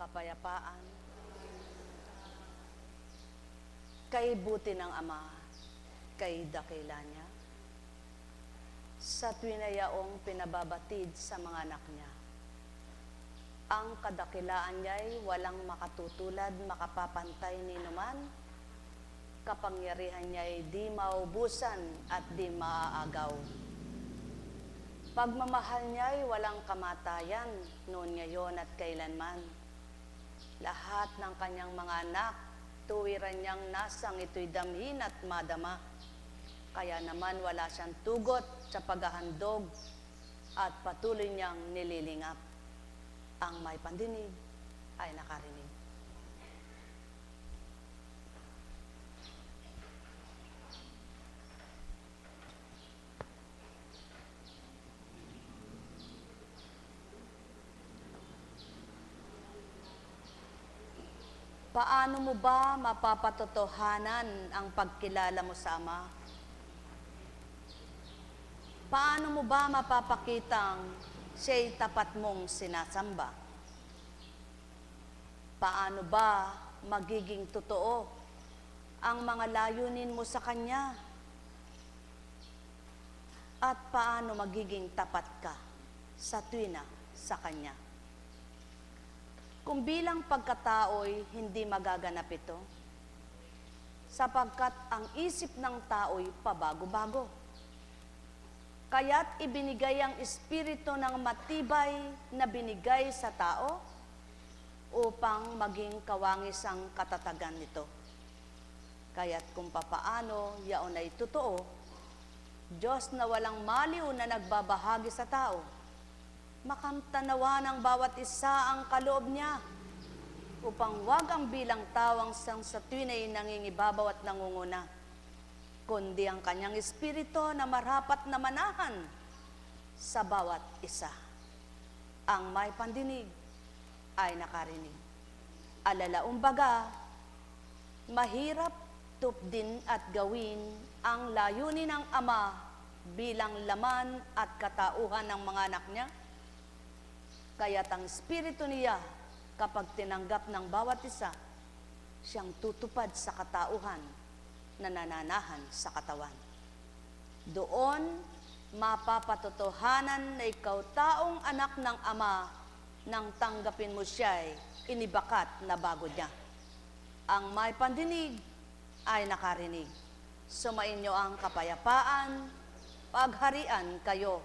kapayapaan. Kay buti ng Ama, kay dakila niya, sa tuwinayaong pinababatid sa mga anak niya. Ang kadakilaan niya'y walang makatutulad, makapapantay ni numan, kapangyarihan niya'y di maubusan at di maaagaw. Pagmamahal niya'y walang kamatayan, noon, ngayon at kailanman. Lahat ng kanyang mga anak, tuwiran niyang nasang ito'y damhin at madama. Kaya naman wala siyang tugot sa paghahandog at patuloy niyang nililingap. Ang may pandinig ay nakarinig. Paano mo ba mapapatotohanan ang pagkilala mo sa Ama? Paano mo ba mapapakitang siya'y tapat mong sinasamba? Paano ba magiging totoo ang mga layunin mo sa Kanya? At paano magiging tapat ka sa tuwina sa Kanya? Kung bilang pagkatao'y hindi magaganap ito, sapagkat ang isip ng tao'y pabago-bago. Kaya't ibinigay ang espiritu ng matibay na binigay sa tao upang maging kawangis ang katatagan nito. Kaya't kung papaano yaon ay totoo, Diyos na walang maliw na nagbabahagi sa tao, makamtanawa ng bawat isa ang kaloob niya, upang wag ang bilang tawang sang sa tuwina'y nangingibabaw at nangunguna, kundi ang kanyang espiritu na marapat na manahan sa bawat isa. Ang may pandinig ay nakarinig. Alalaumbaga, mahirap tupdin at gawin ang layunin ng Ama bilang laman at katauhan ng mga anak niya. Kaya't ang espiritu niya, kapag tinanggap ng bawat isa, siyang tutupad sa katauhan na nananahan sa katawan. Doon, mapapatotohanan na ikaw taong anak ng Ama nang tanggapin mo siya'y inibakat na bago niya. Ang may pandinig ay nakarinig. Sumainyo ang kapayapaan, pagharian kayo.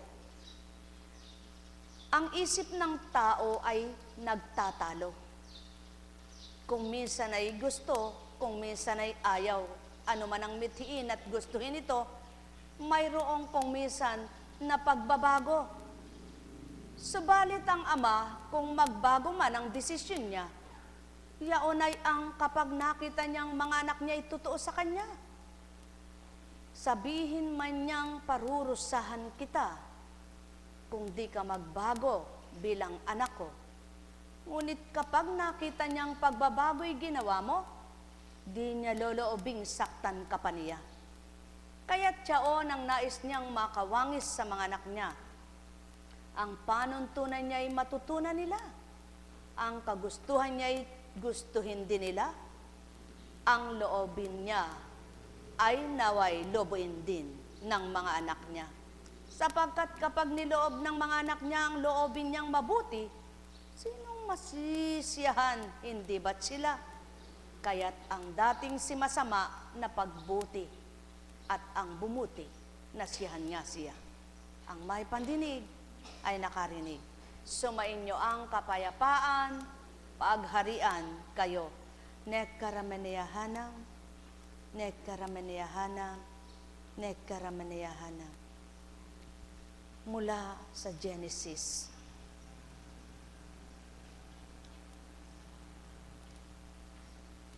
Ang isip ng tao ay nagtatalo. Kung minsan ay gusto, kung minsan ay ayaw, ano man ang mithiin at gustuhin ito, mayroong kung minsan na pagbabago. Subalit ang Ama, kung magbago man ang desisyon niya, yaon ay ang kapag nakita niyang mga anak niya ay totoo sa Kanya. Sabihin man niyang parurusahan kita, kung di ka magbago bilang anak ko. Ngunit kapag nakita niyang pagbabago'y ginawa mo, di niya loloobing saktan ka pa niya. Kaya't siyaon ang nais niyang makawangis sa mga anak niya. Ang panuntunan niya'y matutunan nila. Ang kagustuhan niya'y gustuhin din nila. Ang loobin niya ay naway lobuin din ng mga anak niya. Sapagkat kapag niloob ng mga anak niya ang loobin niyang mabuti, sinong masisiyahan, hindi ba't sila? Kaya't ang dating si masama na pagbuti at ang bumuti na siyahan nga siya. Ang may pandinig ay nakarinig. Sumainyo ang kapayapaan, pagharian kayo. Nekkarameneyahanam, nekkarameneyahanam, nekkarameneyahanam. Mula sa Genesis.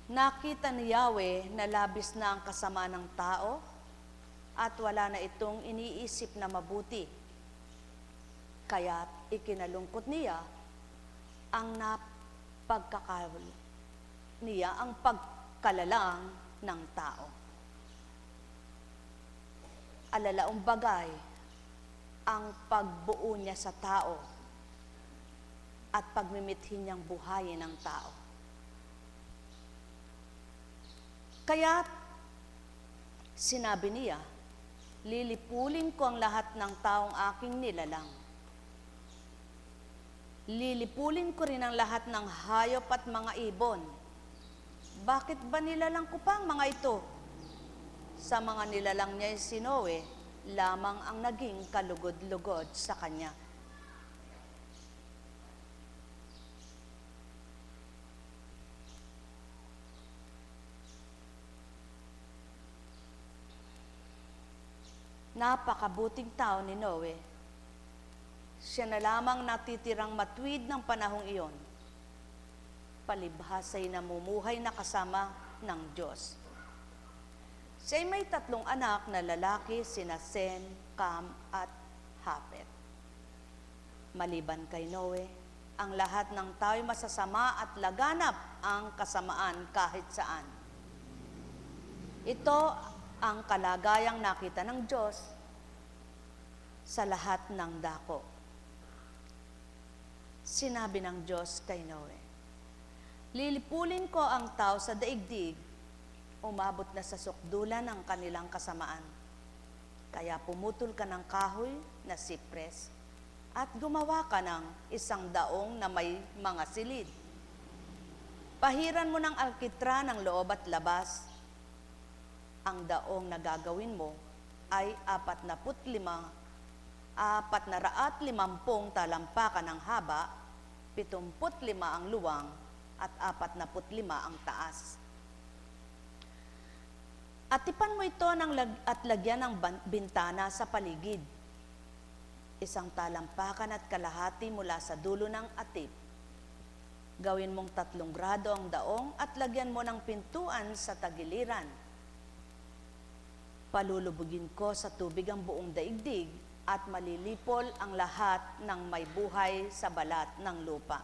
Nakita ni Yahweh na labis na ang kasama ng tao at wala na itong iniisip na mabuti. Kaya't ikinalungkot niya ang ang pagkalalang ng tao. Alalaong bagay ang pagbuo niya sa tao at pagmimithin niyang buhayin ng tao. Kaya sinabi niya, lilipulin ko ang lahat ng taong aking nilalang. Lilipulin ko rin ang lahat ng hayop at mga ibon. Bakit ba nilalang ko pa ang mga ito? Sa mga nilalang niya si Noe, lamang ang naging kalugod-lugod sa kanya. Napakabuting tao ni Noe. Siya na lamang natitirang matuwid ng panahong iyon. Palibhasa'y namumuhay na kasama ng Diyos. Siya'y may 3 anak na lalaki, sina Sem, Cam at Hapet. Maliban kay Noe, ang lahat ng tao'y masasama at laganap ang kasamaan kahit saan. Ito ang kalagayang nakita ng Diyos sa lahat ng dako. Sinabi ng Diyos kay Noe, lilipulin ko ang tao sa daigdig, umabot na sa sukdulan ng kanilang kasamaan. Kaya pumutol ka ng kahoy na sipres at gumawa ka ng isang daong na may mga silid. Pahiran mo ng alkitran ang loob at labas. Ang daong na gagawin mo ay 450 talampakan ang haba, 75 ang luwang, at 45 ang taas. Atipan mo ito at lagyan ng bintana sa paligid. 1 talampakan at kalahati mula sa dulo ng atip. Gawin mong 3 grado ang daong at lagyan mo ng pintuan sa tagiliran. Palulubugin ko sa tubig ang buong daigdig at malilipol ang lahat ng may buhay sa balat ng lupa.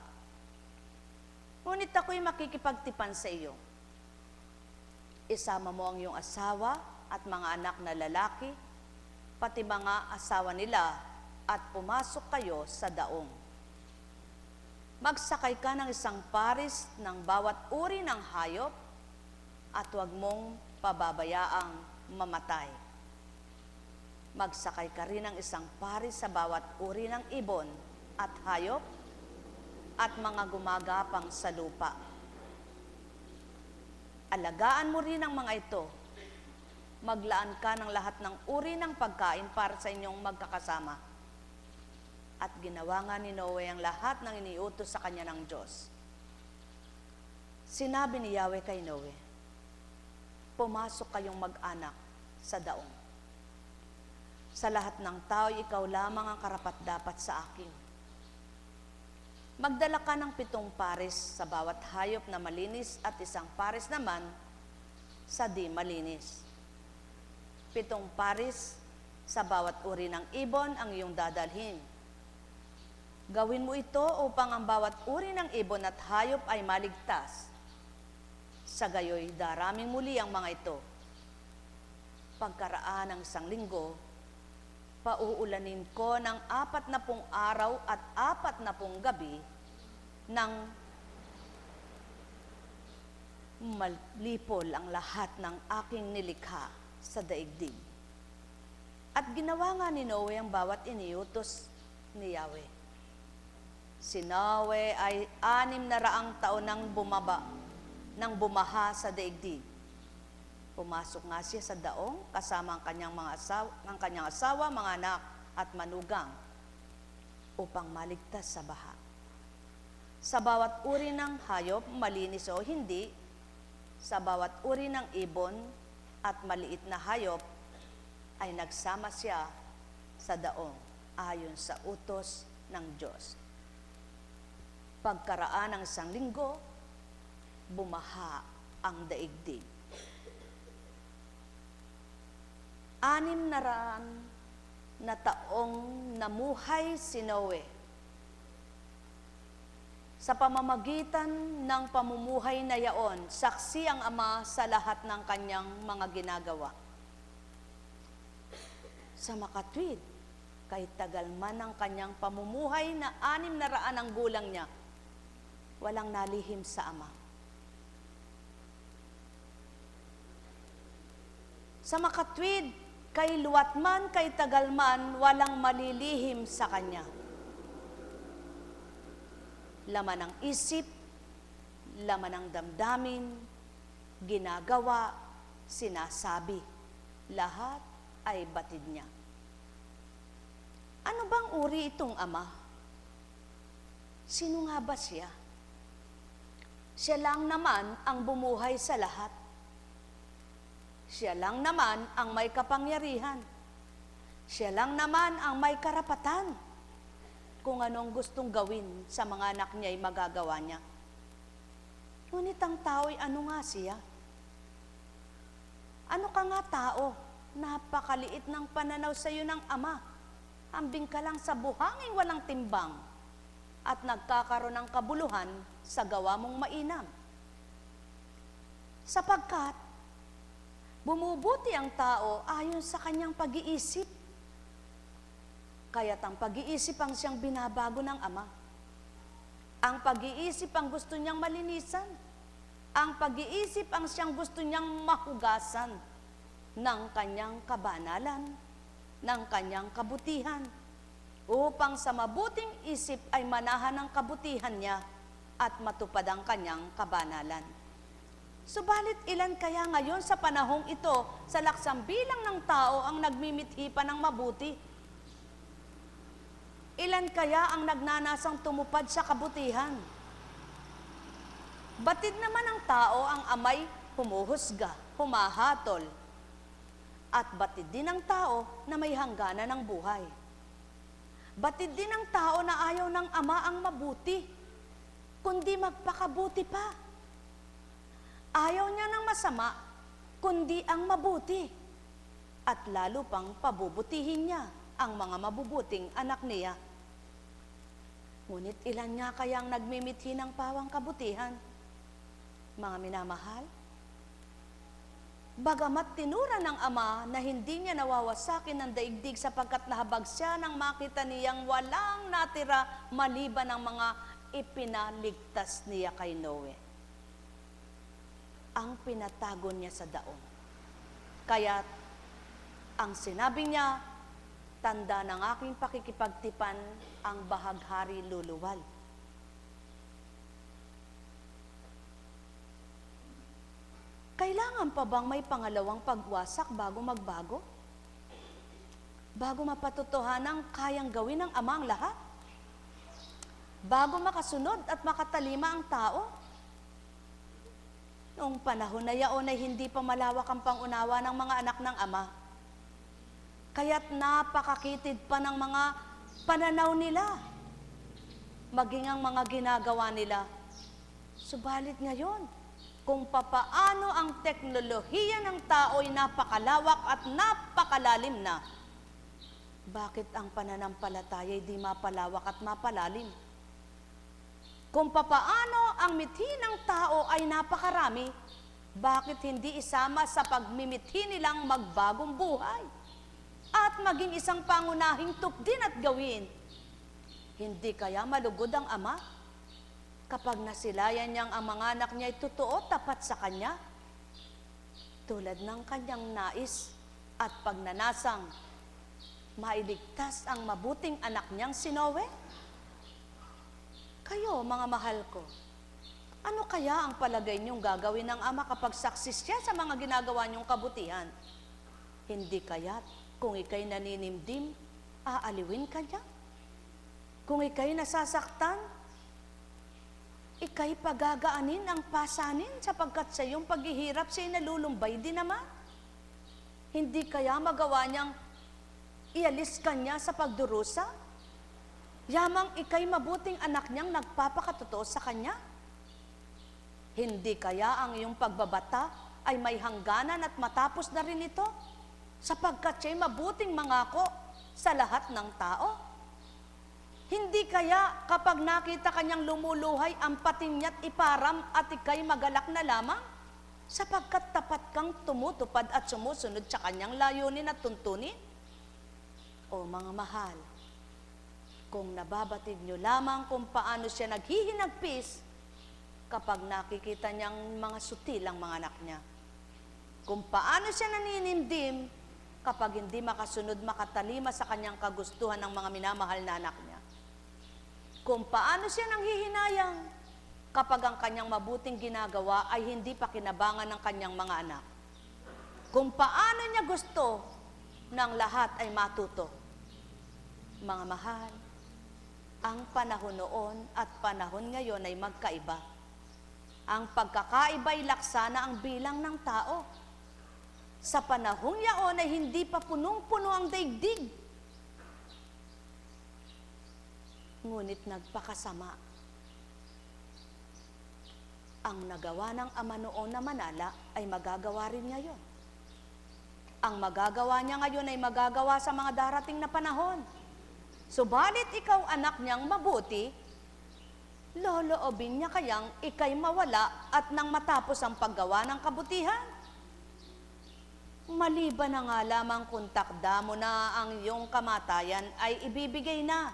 Ngunit ako'y makikipagtipan sa iyo. Isama mo ang iyong asawa at mga anak na lalaki, pati mga asawa nila, at pumasok kayo sa daong. Magsakay ka ng 1 paris ng bawat uri ng hayop at huwag mong pababayaang mamatay. Magsakay ka rin ng 1 paris sa bawat uri ng ibon at hayop at mga gumagapang sa lupa. Alagaan mo rin ang mga ito. Maglaan ka ng lahat ng uri ng pagkain para sa inyong magkakasama. At ginawa nga ni Noe ang lahat ng iniutos sa kanya ng Diyos. Sinabi ni Yahweh kay Noe, pumasok kayong mag-anak sa daong. Sa lahat ng tao, ikaw lamang ang karapat-dapat sa akin. Magdala ka ng 7 pares sa bawat hayop na malinis at 1 pares naman sa di malinis. 7 pares sa bawat uri ng ibon ang iyong dadalhin. Gawin mo ito upang ang bawat uri ng ibon at hayop ay maligtas. Sa gayoy, daraming muli ang mga ito. Pagkaraan ng 1 linggo, pauulanin ko ng 40 araw at 40 gabi nang malipol ang lahat ng aking nilikha sa daigdig. At ginawa nga ni Noe ang bawat iniutos ni Yahweh. Si Noe ay 600 taon nang bumaha sa daigdig. Pumasok nga siya sa daong kasama ang kanyang asawa, mga anak at manugang upang maligtas sa baha. Sa bawat uri ng hayop, malinis o hindi, sa bawat uri ng ibon at maliit na hayop, ay nagsama siya sa daong ayon sa utos ng Diyos. Pagkaraan ng 1 linggo, bumaha ang daigdig. 600 na taong namuhay si Noe. Sa pamamagitan ng pamumuhay na yaon, saksi ang Ama sa lahat ng kanyang mga ginagawa. Sa makatwid, kahit tagal man ang kanyang pamumuhay na 600 ang gulang niya, walang nalihim sa Ama. Sa makatwid, kay luwat man, kay tagal man, walang malilihim sa Kanya. Laman ng isip, laman ng damdamin, ginagawa, sinasabi, lahat ay batid niya. Ano bang uri itong Ama? Sino nga ba siya? Siya lang naman ang bumuhay sa lahat. Siya lang naman ang may kapangyarihan. Siya lang naman ang may karapatan. Kung anong gustong gawin sa mga anak niya ay magagawa niya. Ngunit ang tao'y ano nga siya? Ano ka nga tao? Napakaliit ng pananaw sa iyo ng Ama. Hambing ka lang sa buhangin walang timbang at nagkakaroon ng kabuluhan sa gawa mong mainam. Sapagkat bumubuti ang tao ayon sa kanyang pag-iisip. Kaya't ang pag-iisip ang siyang binabago ng Ama. Ang pag-iisip ang gusto niyang malinisan. Ang pag-iisip ang siyang gusto niyang mahugasan ng kanyang kabanalan, ng kanyang kabutihan, upang sa mabuting isip ay manahan ng kabutihan niya at matupad ang kanyang kabanalan. Subalit ilan kaya ngayon sa panahong ito, sa laksang bilang ng tao ang nagmimithi pa ng mabuti? Ilan kaya ang nagnanasang tumupad sa kabutihan? Batid naman ng tao ang amay humuhusga, humahatol, at batid din ng tao na may hangganan ng buhay. Batid din ng tao na ayaw ng Ama ang mabuti, kundi magpakabuti pa. Ayaw niya ng masama, kundi ang mabuti. At lalo pang pabubutihin niya ang mga mabubuting anak niya. Ngunit ilan nga kayang nagmimithi ng pawang kabutihan? Mga minamahal, bagamat tinura ng Ama na hindi niya nawawasakin ng daigdig sapagkat nahabag siya nang makita niyang walang natira maliban ng mga ipinaligtas niya kay Noe. Ang pinatago niya sa daon. Kaya't ang sinabi niya, tanda ng aking pakikipagtipan ang bahaghari luluwal. Kailangan pa bang may pangalawang pagwasak bago magbago? Bago mapatotohanang kayang gawin ng Ama ang lahat? Bago makasunod at makatalima ang tao? Noong panahon na yaon ay hindi pa malawak ang pangunawa ng mga anak ng Ama. Kaya't napakakitid pa ng mga pananaw nila, maging ang mga ginagawa nila. Subalit ngayon, kung papaano ang teknolohiya ng tao ay napakalawak at napakalalim na, bakit ang pananampalataya ay di mapalawak at mapalalim? Kung papaano ang mithi ng tao ay napakarami, bakit hindi isama sa pagmimithi nilang magbagong buhay at maging isang pangunahing tupdin at gawin? Hindi kaya malugod ang Ama kapag nasilayan niyang ang mga anak niya ay totoo tapat sa Kanya, tulad ng Kanyang nais at pagnanasang mailigtas ang mabuting anak niyang si Noe? Kayo, mga mahal ko, ano kaya ang palagay niyong gagawin ng Ama kapag saksis siya sa mga ginagawa niyong kabutihan? Hindi kaya't kung ikay naninimdim, aaliwin ka niya? Kung ikay nasasaktan, ikay pagagaanin ang pasanin sapagkat sa iyong paghihirap siya'y nalulumbay din naman. Hindi kaya magawa niyang ialis ka niya sa pagdurusa? Yamang ikay mabuting anak niyang nagpapakatotoo sa kanya? Hindi kaya ang iyong pagbabata ay may hangganan at matapos na rin ito? Sapagkat siya'y mabuting mangako sa lahat ng tao? Hindi kaya kapag nakita kanyang lumuluhay, ampatin niya't iparam at ikay magalak na lamang? Sapagkat tapat kang tumutupad at sumusunod sa kanyang layunin at tuntunin? O mga mahal, kung nababatid niyo lamang kung paano siya naghihinagpis kapag nakikita niyang mga sutil ang mga anak niya. Kung paano siya naninimdim kapag hindi makasunod, makatalima sa kanyang kagustuhan ng mga minamahal na anak niya. Kung paano siya nanghihinayang kapag ang kanyang mabuting ginagawa ay hindi pa kinabangan ng kanyang mga anak. Kung paano niya gusto ng lahat ay matuto. Mga mahal, ang panahon noon at panahon ngayon ay magkaiba. Ang pagkakaiba'y laksana ang bilang ng tao. Sa panahong yaon ay hindi pa punong-puno ang daigdig. Ngunit nagpakasama. Ang nagawa ng Ama noon na manala ay magagawa rin ngayon. Ang magagawa niya ngayon ay magagawa sa mga darating na panahon. Subalit ikaw anak niyang mabuti, loloobin niya kayang ikay mawala at nang matapos ang paggawa ng kabutihan. Maliban na nga lamang kung takda mo na ang iyong kamatayan ay ibibigay na.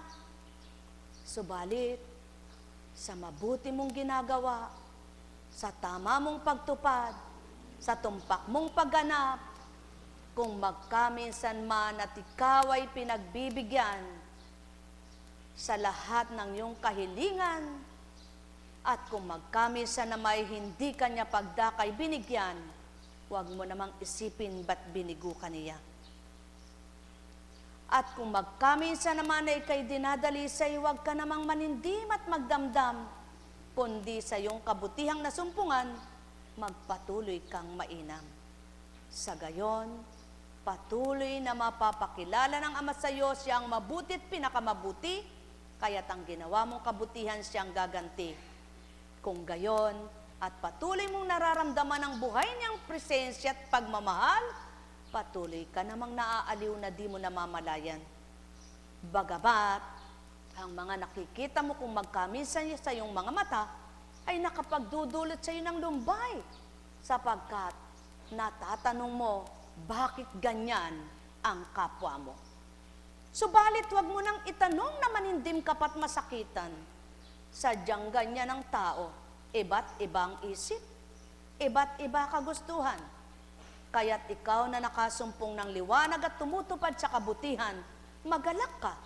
Subalit, sa mabuti mong ginagawa, sa tama mong pagtupad, sa tumpak mong pagganap, kung magkaminsan man at ikaw ay pinagbibigyan sa lahat ng iyong kahilingan, at kung magkaminsan na may hindi kanya pagdakay binigyan, huwag mo namang isipin ba't binigo ka niya. At kung magkaminsan naman ay ikay dinadalisay, huwag ka namang manindim at magdamdam, kundi sa iyong kabutihang nasumpungan, magpatuloy kang mainam. Sa gayon, patuloy na mapapakilala ng Ama sa iyo siyang mabuti at pinakamabuti, kaya't ang ginawa mong kabutihan siyang gaganti. Kung gayon, at patuloy mong nararamdaman ang buhay niyang presensya at pagmamahal, patuloy ka namang naaaliw na di mo namamalayan. Bagamat, ang mga nakikita mo kung magkaminsan sa iyong mga mata, ay nakapagdudulot sa iyo ng lumbay, sapagkat natatanong mo, bakit ganyan ang kapwa mo? Subalit, huwag mo nang itanong na manindim ka pa't masakitan. Sadyang ganyan ang tao, iba't ibang isip, iba't iba kagustuhan. Kaya't ikaw na nakasumpong ng liwanag at tumutupad sa kabutihan, magalak ka,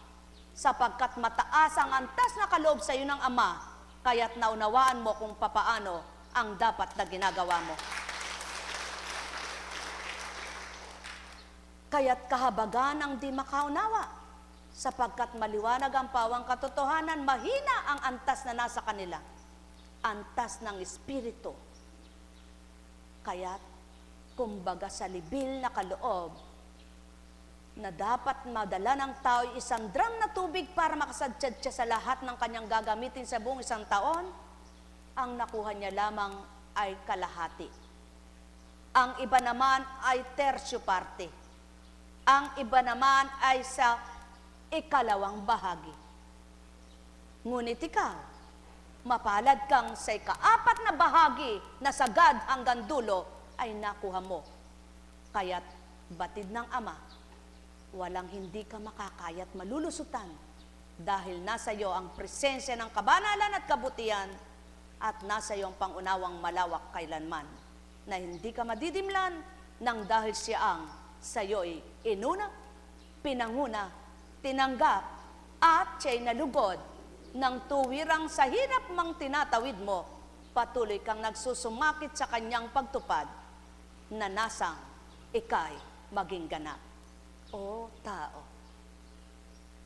sapagkat mataas ang antas na kaloob sa iyo ng Ama, kaya't naunawaan mo kung papaano ang dapat na ginagawa mo. Kaya't kahabagan ang di makaunawa, sapagkat maliwanag ang pawang katotohanan, mahina ang antas na nasa kanila, antas ng Espiritu. Kaya't, kumbaga sa libil na kaloob, na dapat madala ng tao isang drum na tubig para makasadsyad siya sa lahat ng kanyang gagamitin sa buong isang taon, ang nakuha niya lamang ay kalahati. Ang iba naman ay tersyo parte. Ang iba naman ay sa ikalawang bahagi. Ngunit ikaw, mapalad kang sa ikaapat na bahagi na sagad hanggang dulo ay nakuha mo. Kaya't batid ng Ama, walang hindi ka makakayat malulusutan dahil nasa iyo ang presensya ng kabanalan at kabutihan at nasa iyo ang pangunawang malawak kailanman na hindi ka madidimlan nang dahil siya ang sa iyo'y inuna, pinanguna, tinanggap, at siya'y nalugod ng tuwirang sa hirap mang tinatawid mo, patuloy kang nagsusumakit sa kanyang pagtupad na nasang ika'y maging ganap. O tao,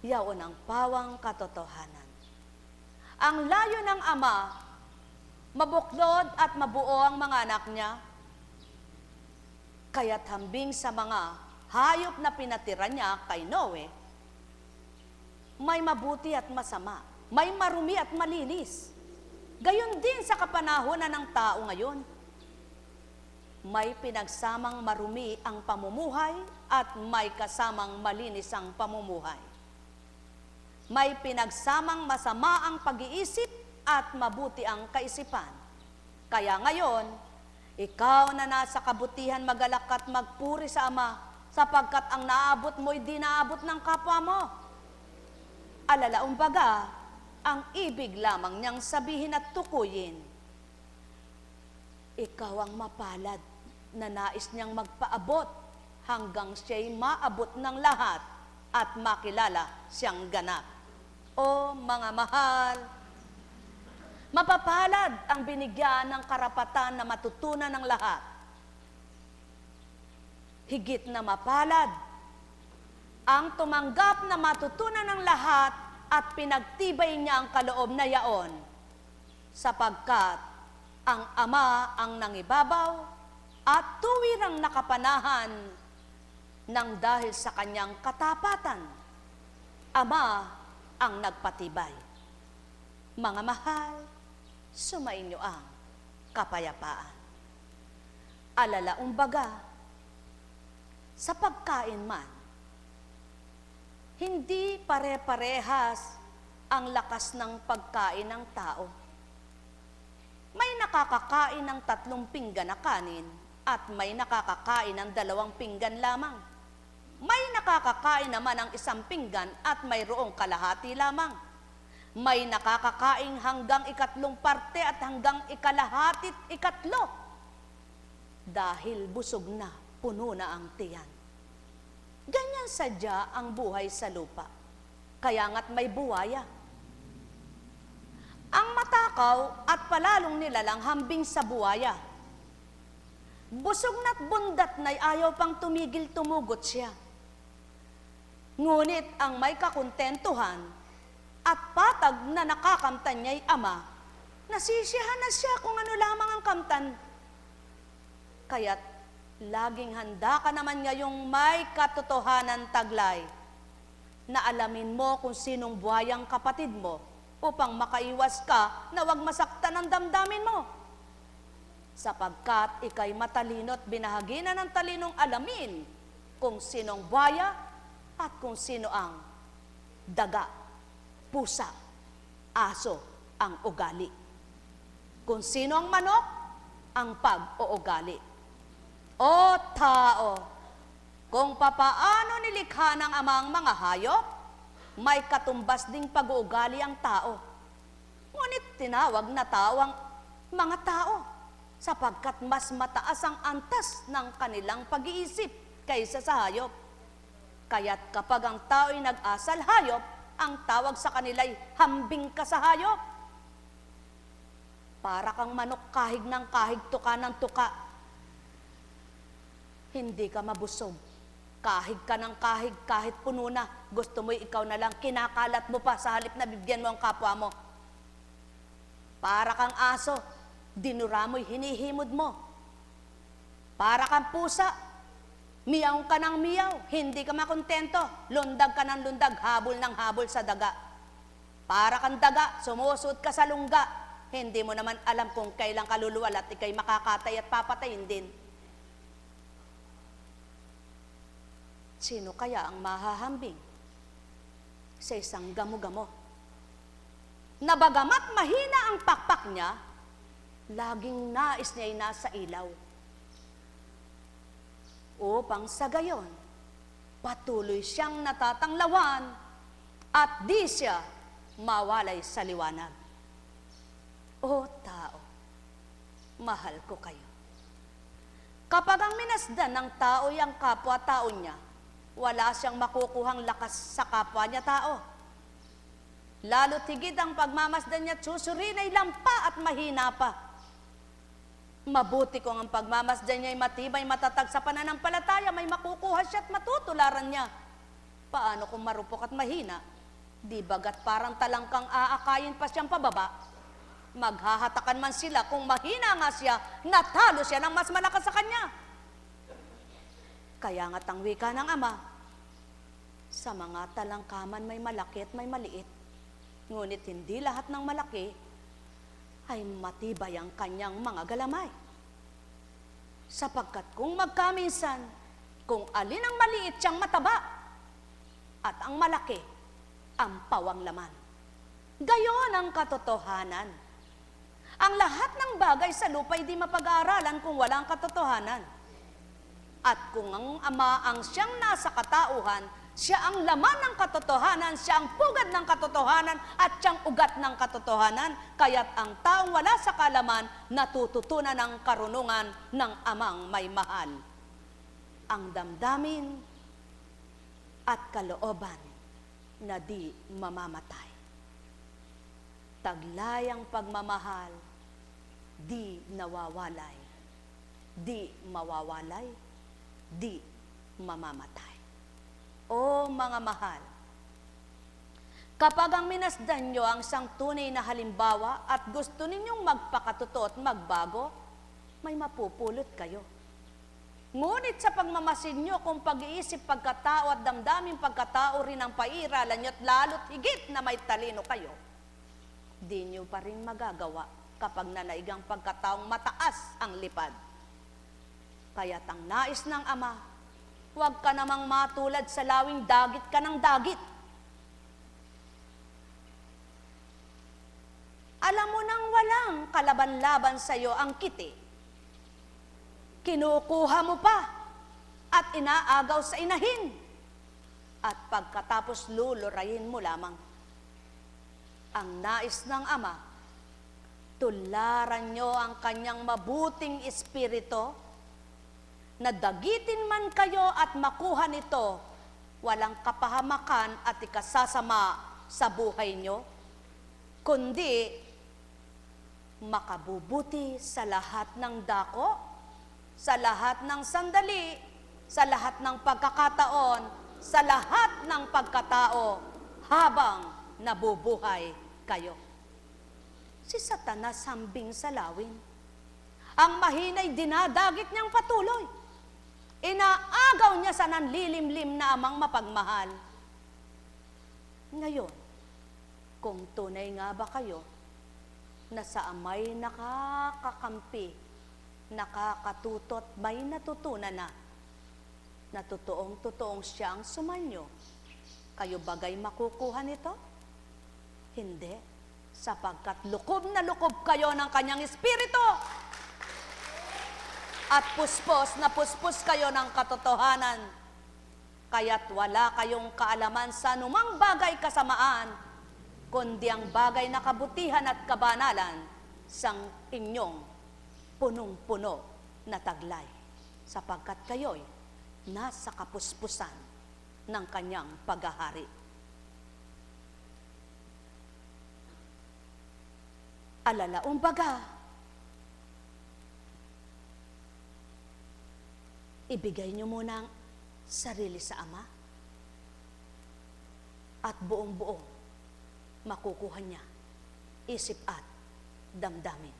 yaon ang pawang katotohanan. Ang layo ng Ama, mabuklod at mabuo ang mga anak niya, kaya't hambing sa mga hayop na pinatira niya kay Noe, may mabuti at masama, may marumi at malinis. Gayon din sa kapanahonan ng tao ngayon. May pinagsamang marumi ang pamumuhay at may kasamang malinis ang pamumuhay. May pinagsamang masama ang pag-iisip at mabuti ang kaisipan. Kaya ngayon, ikaw na nasa kabutihan, magalak at magpuri sa Ama, sapagkat ang naabot mo'y di naabot ng kapwa mo. Alalaumbaga, ang ibig lamang niyang sabihin at tukuyin, ikaw ang mapalad na nais niyang magpaabot hanggang siya'y maabot ng lahat at makilala siyang ganap. O mga mahal, mapapalad ang binigyan ng karapatan na matutunan ng lahat. Higit na mapalad ang tumanggap na matutunan ng lahat at pinagtibay niya ang kaloob na yaon, sapagkat ang Ama ang nangibabaw at tuwirang nakapanahan ng dahil sa kanyang katapatan. Ama ang nagpatibay. Mga mahal, sumainyo ang kapayapaan. Alalaong baga, sa pagkain man, hindi pare-parehas ang lakas ng pagkain ng tao. May nakakakain ng 3 pinggan na kanin at may nakakakain ng 2 pinggan lamang. May nakakakain naman ng 1 pinggan at mayroong kalahati lamang. May nakakakain hanggang 3 parte at hanggang 1/2 ikatlo. Dahil busog na, puno na ang tiyan. Ganyan sadya ang buhay sa lupa. Kaya nga't may buwaya. Ang matakaw at palalong nilalang hambing sa buwaya. Busog na't bundat na'y ayaw pang tumigil tumugot siya. Ngunit ang may kakontentuhan at patag na nakakamtan niya'y ama, nasisiyahan na siya kung ano lamang ang kamtan. Kaya't laging handa ka naman ngayong may katotohanan taglay na alamin mo kung sinong buhayang kapatid mo upang makaiwas ka na wag masaktan ang damdamin mo. Sapagkat ikay matalino at binahagi na ng talinong alamin kung sinong buhaya at kung sino ang daga, pusa, aso ang ugali. Kung sino ang manok, ang pag-uugali. O tao, kung papaano nilikha ng amang mga hayop, may katumbas ding pag-uugali ang tao. Ngunit tinawag na tao ang mga tao, sapagkat mas mataas ang antas ng kanilang pag-iisip kaysa sa hayop. Kaya't kapag ang tao'y nag-asal hayop, ang tawag sa kanila'y hambing ka sa hayop. Para kang manok kahig ng kahig, tuka ng tuka. Hindi ka mabusog. Kahig ka ng kahig, kahit puno na. Gusto mo ikaw na lang, kinakalat mo pa sa halip na bibigyan mo ang kapwa mo. Para kang aso, dinura mo'y hinihimod mo. Para kang pusa, miyaw ka ng miyaw, hindi ka makontento. Lundag ka ng lundag, habol ng habol sa daga. Para kang daga, sumusuot ka sa lungga. Hindi mo naman alam kung kailan ka luluwal at ikay makakatay at papatayin din. Sino kaya ang mahahambing sa isang gamo-gamo? Na bagamat mahina ang pakpak niya, laging nais niya'y nasa ilaw. Upang sa gayon, patuloy siyang natatanglawan at di siya mawalay sa liwanag. O tao, mahal ko kayo. Kapag ang minasdan ng tao ay ang kapwa-tao niya, wala siyang makukuhang lakas sa kapwa niya tao. Lalo tigid ang pagmamasdan niya, susurin ay lampa at mahina pa. Mabuti kung ang pagmamasdan niya ay matibay, matatag sa pananampalataya, may makukuha siya at matutularan niya. Paano kung marupok at mahina? Di bagat parang talangkang aakayin pa siyang pababa? Maghahatakan man sila kung mahina nga siya, natalo siya ng mas malakas sa kanya. Kaya nga't ang wika ng Ama, sa mga talangkaman may malaki at may maliit. Ngunit hindi lahat ng malaki ay matibay ang kanyang mga galamay. Sapagkat kung magkaminsan, kung alin ang maliit siyang mataba, at ang malaki, ang pawang laman. Gayon ang katotohanan. Ang lahat ng bagay sa lupa ay di mapag-aaralan kung walang katotohanan. At kung ang Ama ang siyang nasa katauhan, Siya ang laman ng katotohanan, siya ang pugad ng katotohanan, at siyang ugat ng katotohanan. Kaya't ang taong wala sa kalaman, natututunan ng karunungan ng amang may mahal. Ang damdamin at kalooban na di mamamatay. Taglay ang pagmamahal, di nawawalay. Di mawawalay, di mamamatay. O mga mahal, kapag ang minasdan nyo ang isang tunay na halimbawa at gusto ninyong magpakatotoo at magbago, may mapupulot kayo. Ngunit sa pagmamasid nyo kung pag-iisip pagkatao at damdaming pagkatao rin ang pairalan nyo at lalo't higit na may talino kayo, di nyo pa rin magagawa kapag nanaigang pagkataong mataas ang lipad. Kaya't ang nais ng Ama, huwag ka namang matulad sa lawing dagit ka ng dagit. Alam mo nang walang kalaban-laban sa iyo ang kiti. Kinukuha mo pa at inaagaw sa inahin. At pagkatapos lulurayin mo lamang. Ang nais ng Ama, tularan nyo ang kanyang mabuting espiritu, na dagitin man kayo at makuha nito, walang kapahamakan at ikasasama sa buhay nyo, kundi makabubuti sa lahat ng dako, sa lahat ng sandali, sa lahat ng pagkakataon, sa lahat ng pagkatao, habang nabubuhay kayo. Si Satanas hambing sa lawin. Ang mahina'y dinadagit niyang patuloy. Inaagaw niya sa nanlilimlim na amang mapagmahal. Ngayon, kung tunay nga ba kayo na sa amay nakakakampi, nakakatutot, may natutunan na totoong siya ang sumanyo, kayo bagay makukuha nito? Hindi, sapagkat lukob na lukob kayo ng kanyang espiritu. At puspos na puspos kayo ng katotohanan, kaya't wala kayong kaalaman sa anumang bagay kasamaan, kundi ang bagay na kabutihan at kabanalan sang inyong punong-puno na taglay, sapagkat kayo'y nasa kapuspusan ng kanyang paghahari. Alalaong baga, ibigay niyo muna ang sarili sa Ama at buong-buo makukuha niya isip at damdamin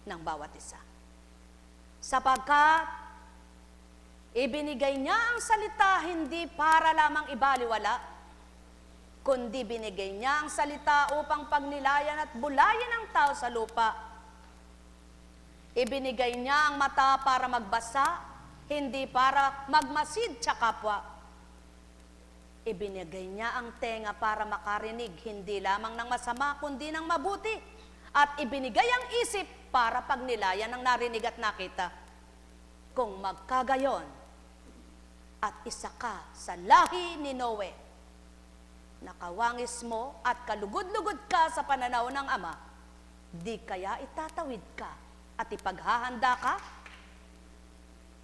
ng bawat isa. Sapagkat ibinigay niya ang salita hindi para lamang ibaliwala, kundi binigay niya ang salita upang pagnilayan at bulayan ang tao sa lupa. Ibinigay niya ang mata para magbasa, hindi para magmasid sa kapwa. Ibinigay niya ang tenga para makarinig, hindi lamang ng masama, kundi ng mabuti. At ibinigay ang isip para pagnilayan ng narinig at nakita. Kung magkagayon, at isa ka sa lahi ni Noe, nakawangis mo at kalugod-lugod ka sa pananaw ng Ama, di kaya itatawid ka at ipaghahanda ka?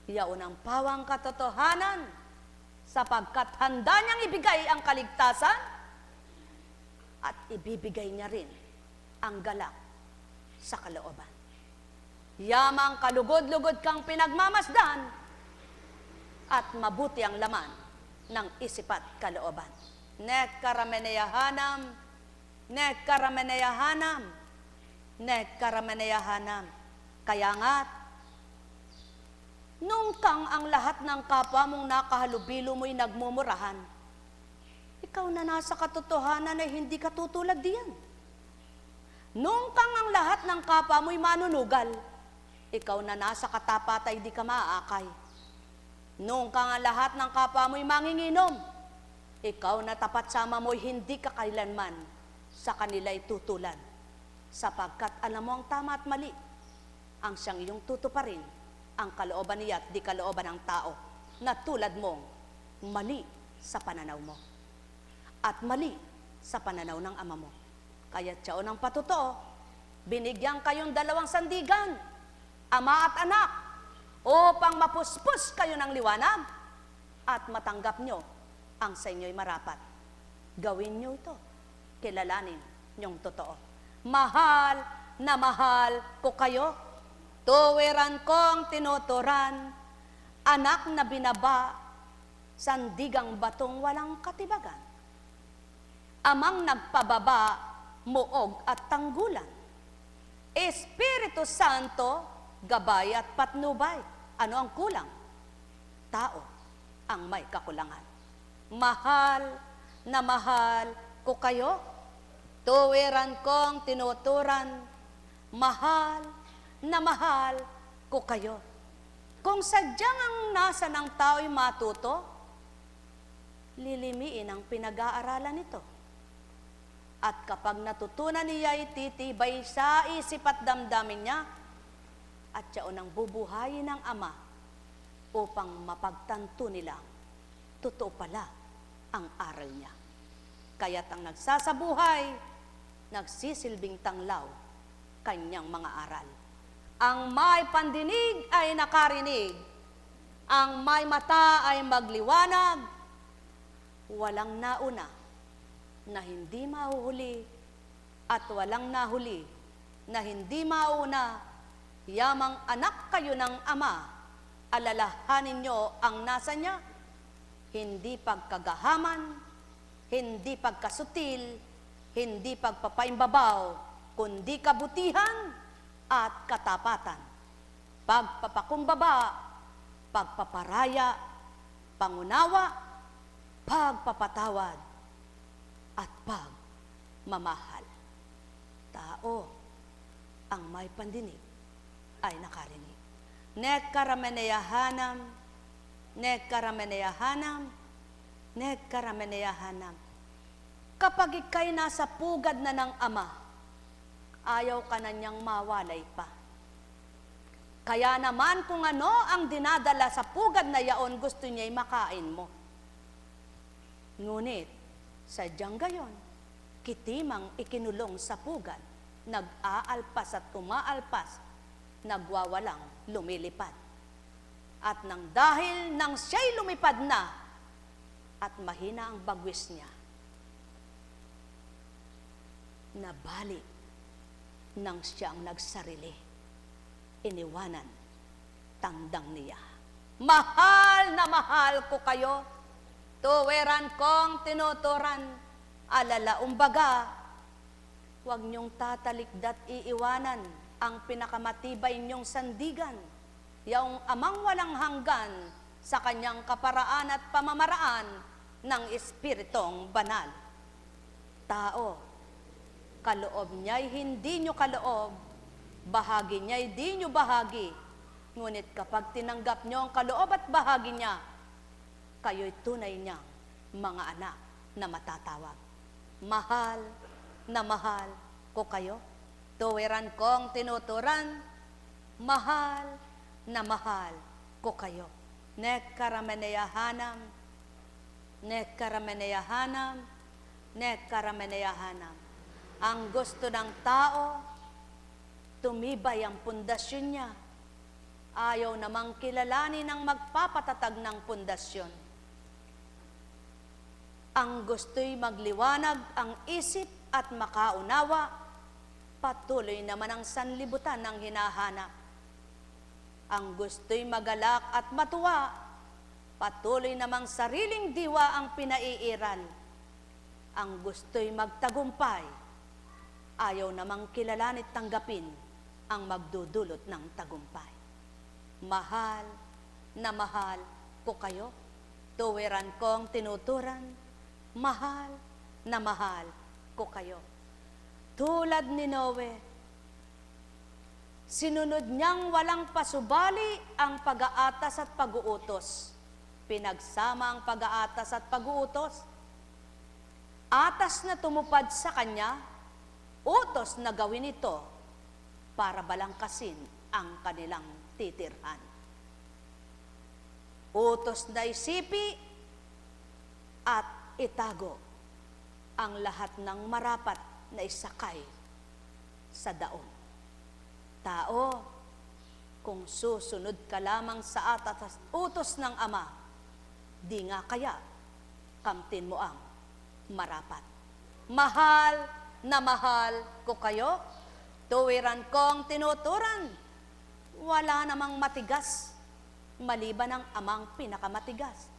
Yaon ang pawang katotohanan, sapagkat handa niyang ibigay ang kaligtasan at ibibigay niya rin ang galak sa kalooban. Yamang kalugod-lugod kang pinagmamasdan at mabuti ang laman ng isip at kalooban. Nek karameneyahanam, nek karameneyahanam, nek karameneyahanam. Kaya nga't nung kang ang lahat ng kapwa mong nakahalubilo mo'y nagmumurahan, ikaw na nasa katotohanan ay hindi ka tutulad diyan. Nung kang ang lahat ng kapwa mo'y manunugal, ikaw na nasa katapat ay di ka maaakay. Nung kang ang lahat ng kapwa mo'y manginginom, ikaw na tapat sama mo'y hindi ka kailanman sa kanila'y tutulad. Sapagkat alam mo ang tama at mali, ang siyang iyong tutuparin, ang kalooban niya at di kalooban ng tao, na tulad mong mali sa pananaw mo at mali sa pananaw ng ama mo. Kaya tiyaon ng patotoo, binigyan kayong dalawang sandigan, ama at anak, upang mapuspos kayo ng liwanag at matanggap nyo ang sa inyo'y marapat. Gawin nyo ito, kilalanin nyong totoo. Mahal na mahal ko kayo, tuwiran kong tinuturan, anak na binaba, sandigang batong walang katibagan. Amang nagpababa, muog at tanggulan. Espiritu Santo, gabay at patnubay. Ano ang kulang? Tao ang may kakulangan. Mahal na mahal ko kayo, tuwiran kong tinuturan, mahal na mahal ko kayo. Kung sadyang ang nasa ng tao'y matuto, lilimiin ang pinag-aaralan nito. At kapag natutunan niya, ititibay sa isip at damdamin niya, at siyaon ang bubuhayin ng Ama upang mapagtanto nila, totoo pala ang aral niya. Kaya't ang nagsasabuhay, nagsisilbing tanglaw, kanyang mga aral. Ang may pandinig ay nakarinig, ang may mata ay magliwanag, walang nauna na hindi mahuhuli at walang nahuli na hindi mauna. Yamang anak kayo ng Ama, alalahanin nyo ang nasa niya, hindi pagkagahaman, hindi pagkasutil, hindi pagpapaimbabaw, kundi kabutihan at katapatan, pagpapakumbaba, pagpaparaya, pangunawa, pagpapatawad, at pagmamahal. Tao ang may pandinig ay nakarinig. Nekarameneyahanam, nekarameneyahanam, nekarameneyahanam. Kapag ika'y nasa pugad na ng Ama, ayaw ka na niyang mawalay pa. Kaya naman kung ano ang dinadala sa pugad na yaon, gusto niya'y makain mo. Ngunit, sadyang gayon, kitimang ikinulong sa pugad, nag-aalpas at umaalpas, nagwawalang lumilipad. At nang dahil nang siya'y lumipad na, at mahina ang bagwis niya, nabalik nang siyang nagsarili, iniwanan, tandang niya. Mahal na mahal ko kayo, tuwiran kong tinuturan, alala umbaga, huwag niyong tatalikdat iiwanan ang pinakamatibay niyong sandigan, yaong amang walang hanggan sa kanyang kaparaan at pamamaraan ng Espiritong Banal. Tao, kaloob niya'y hindi niyo kaloob, bahagi niya'y di niyo bahagi, ngunit kapag tinanggap niyo ang kaloob at bahagi niya, kayo'y tunay niyang mga anak na matatawag. Mahal na mahal ko kayo, tuwiran kong tinuturan, mahal na mahal ko kayo. Nekarameneyahanam, nekarameneyahanam, nekarameneyahanam. Ang gusto ng tao, tumibay ang pundasyon niya. Ayaw namang kilalanin ang magpapatatag ng pundasyon. Ang gusto'y magliwanag ang isip at makaunawa, patuloy naman ang sanlibutan ng hinahanap. Ang gusto'y magalak at matuwa, patuloy namang sariling diwa ang pinaiiral. Ang gusto'y magtagumpay, ayaw namang kilalanin at tanggapin ang magdudulot ng tagumpay. Mahal na mahal ko kayo, tuwiran kong tinuturan, mahal na mahal ko kayo. Tulad ni Noe, sinunod niyang walang pasubali ang pag-aatas at pag-uutos. Pinagsama ang pag-aatas at pag-uutos. Atas na tumupad sa kanya, utos na gawin ito para balangkasin ang kanilang titirhan. Utos na isipi, at itago ang lahat ng marapat na isakay sa daon. Tao, kung susunod ka lamang sa atas utos ng Ama, di nga kaya kamtin mo ang marapat. Mahal na mahal ko kayo, tuwiran kong tinuturan. Wala namang matigas, maliban ang Amang pinakamatigas.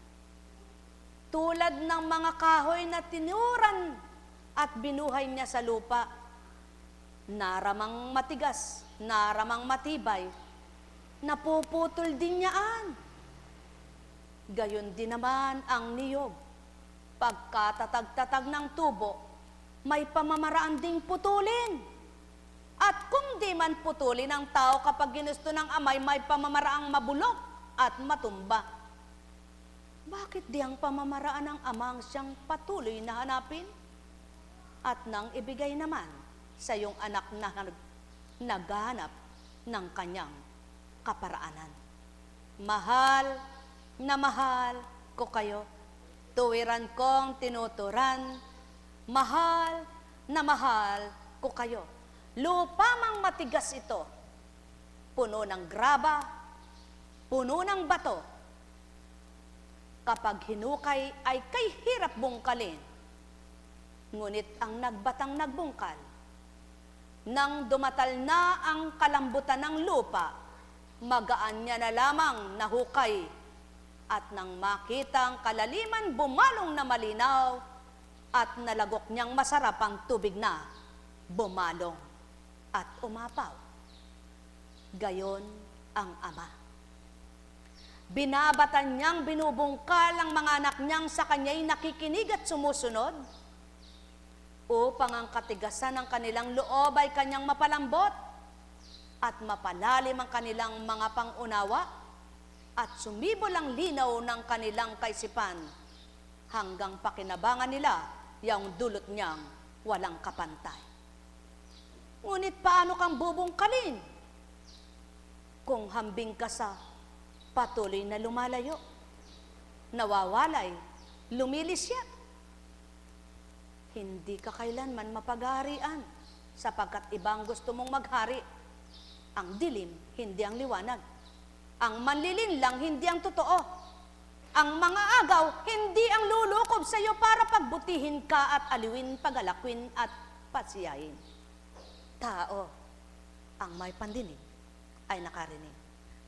Tulad ng mga kahoy na tinuran at binuhay niya sa lupa, naramang matigas, naramang matibay, napuputol din niyaan. Gayon din naman ang niyog. Pagkatatag-tatag ng tubo, may pamamaraan ding putulin. At kung di man putulin ang tao kapag ginusto ng Amay, may pamamaraang mabulok at matumba. Bakit di ang pamamaraan ng Amang siyang patuloy na hanapin? At nang ibigay naman sa iyong anak na naghahanap ng kanyang kaparaanan. Mahal na mahal ko kayo, tuwiran kong tinuturan, mahal na mahal ko kayo. Lupa mang matigas ito, puno ng graba, puno ng bato. Kapag hinukay ay kay hirap bungkalin, ngunit ang nagbatang nagbungkal, nang dumatal na ang kalambutan ng lupa, magaan niya na lamang nahukay, at nang makitang kalaliman bumalong na malinaw, at nalagok niyang masarap ang tubig na bumalong at umapaw. Gayon ang Ama. Binabatan niyang binubungkal ang mga anak niyang sa kanya'y nakikinig at sumusunod, upang ang katigasan ng kanilang loob ay kanyang mapalambot at mapalalim ang kanilang mga pangunawa at sumibol ang linaw ng kanilang kaisipan hanggang pakinabangan nila yung dulot niyang walang kapantay. Ngunit paano kang bubungkalin kung hambing ka sa patuloy na lumalayo, nawawalay, lumilisyat? Hindi ka kailanman mapag-aharian sapagkat ibang gusto mong maghari. Ang dilim, hindi ang liwanag. Ang manlilinlang, hindi ang totoo. Ang mga agaw, hindi ang lulukob sa iyo para pagbutihin ka at aliwin, pagalakwin at pasiyahin. Tao, ang may pandinig ay nakarinig.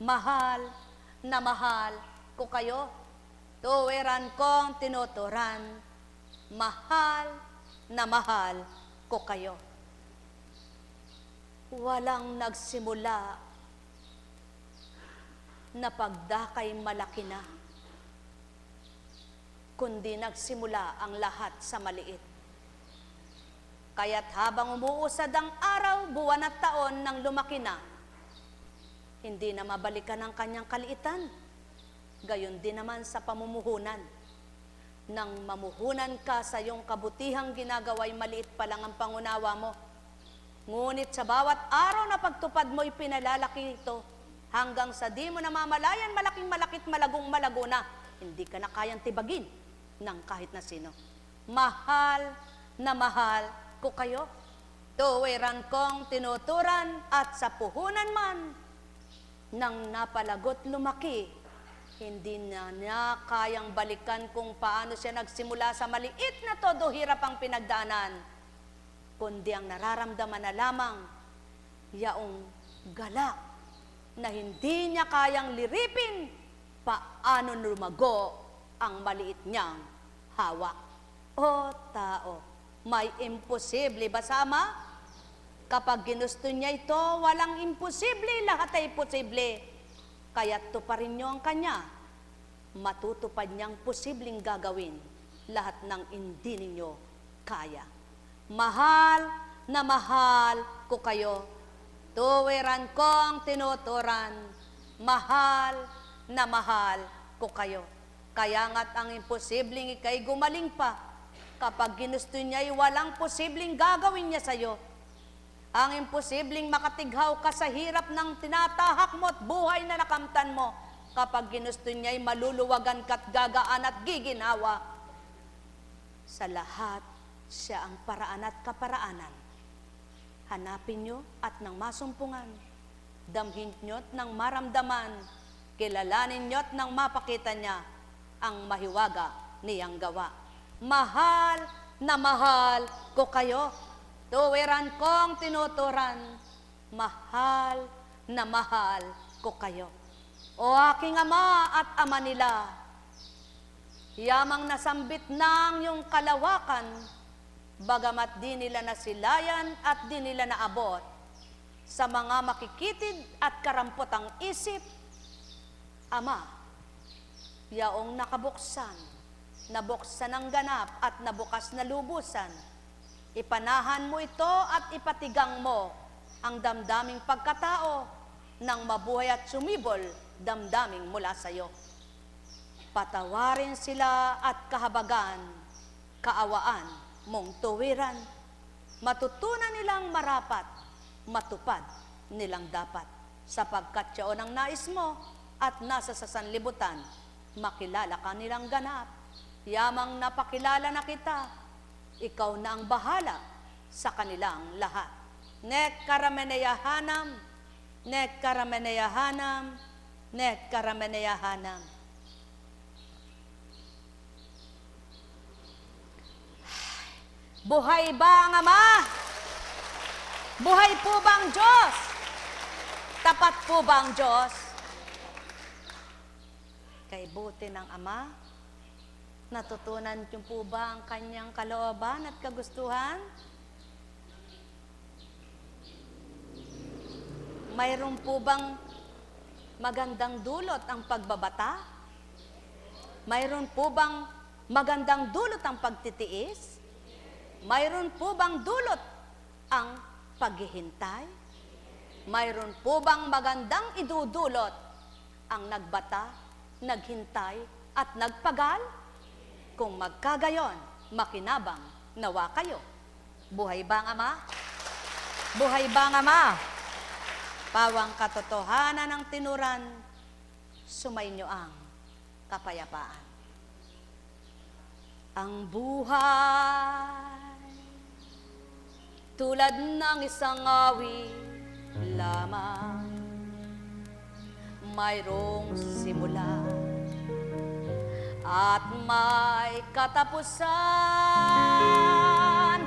Mahal na mahal ko kayo, tuwiran kong tinuturan, mahal na mahal ko kayo. Walang nagsimula na pagdakay malaki na, kundi nagsimula ang lahat sa maliit. Kaya't habang umuusad ang araw, buwan at taon nang lumaki na, hindi na mabalikan ang kanyang kaliitan. Gayon din naman sa pamumuhunan. Nang mamuhunan ka sa iyong kabutihang ginagawa'y maliit pa lang ang pangunawa mo. Ngunit sa bawat araw na pagtupad mo'y pinalalaki ito, hanggang sa di mo namamalayan malaking malakit malagong malago na, hindi ka na kayang tibagin ng kahit na sino. Mahal na mahal ko kayo, tuwiran kong tinuturan, at sa puhunan man nang napalagot lumaki, hindi na niya kayang balikan kung paano siya nagsimula sa maliit na todo hirap ang pinagdaanan, kundi ang nararamdaman na lamang yaong galak na hindi niya kayang liripin paano lumago ang maliit niyang hawak. O tao, may imposible ba sa Ama? Kapag ginusto niya ito, walang imposible, lahat ay posible. Kaya't tuparin niyo ang kanya, matutupad niyang posibleng gagawin lahat ng hindi ninyo kaya. Mahal na mahal ko kayo, tuwiran kong tinuturan, mahal na mahal ko kayo. Kaya nga't ang imposibleng ikay gumaling pa, kapag ginusto niya'y walang posibleng gagawin niya sa'yo. Ang imposibleng makatighaw ka sa hirap ng tinatahak mo at buhay na nakamtan mo, kapag ginusto niya'y maluluwagan ka't gagaan at giginawa. Sa lahat, siya ang paraan at kaparaanan. Hanapin nyo at nang masumpungan. Damhin nyo't nang maramdaman. Kilalanin nyo't nang mapakita niya ang mahiwaga niyang gawa. Mahal na mahal ko kayo. Tuwiran kong tinuturan. Mahal na mahal ko kayo. O aking ama at ama nila, yamang nasambit ng iyong kalawakan, bagamat di nila nasilayan at di nila naabot, sa mga makikitid at karampotang isip, Ama, yaong nabuksan ng ganap at nabukas na lubusan, ipanahan mo ito at ipatigang mo ang damdaming pagkatao ng mabuhay at sumibol damdaming mula sa iyo. Patawarin sila at kahabagan, kaawaan mong tuwiran. Matutunan nilang marapat, matupad nilang dapat. Sapagkat yaon ang nais mo at nasa sa sanlibutan, makilala ka nilang ganap. Yamang napakilala na kita, ikaw na ang bahala sa kanilang lahat. Nek karameneyahanam, nek karameneyahanam, nek karameneyahanam. Buhay ba ang Ama? Buhay po ba ang Diyos? Tapat po ba ang Diyos? Kay buti ng Ama, natutunan niyo po ba ang kanyang kalooban at kagustuhan? Mayroon po bang magandang dulot ang pagbabata? Mayroon po bang magandang dulot ang pagtitiis? Mayroon po bang dulot ang paghihintay? Mayroon po bang magandang idudulot ang nagbata, naghintay, at nagpagal? Kung magkagayon, makinabang nawa kayo. Buhay ba ang Ama? Buhay ba ang Ama? Pawang katotohanan ng tinuran, sumainyo ang kapayapaan. Ang buhay, tulad ng isang awit lamang, mayroong simula at may katapusan,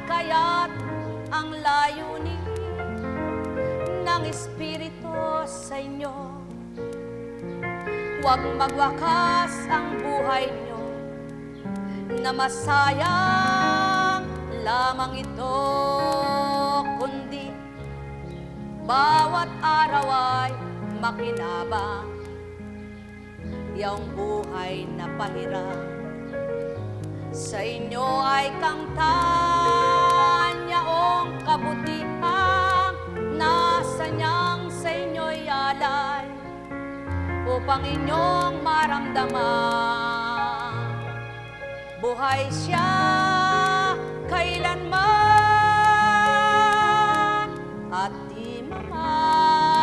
kaya't ang layunin ng Espiritu sa inyo, huwag magwakas ang buhay nyo, na masayang lamang ito, kundi bawat araw ay makinabang. Yang buhay na pahirap sa inyo ay kamtan, yaong kabutihang nasa niyang sa inyo'y alay, upang inyong maramdaman buhay siya kailanman at di mamamatay.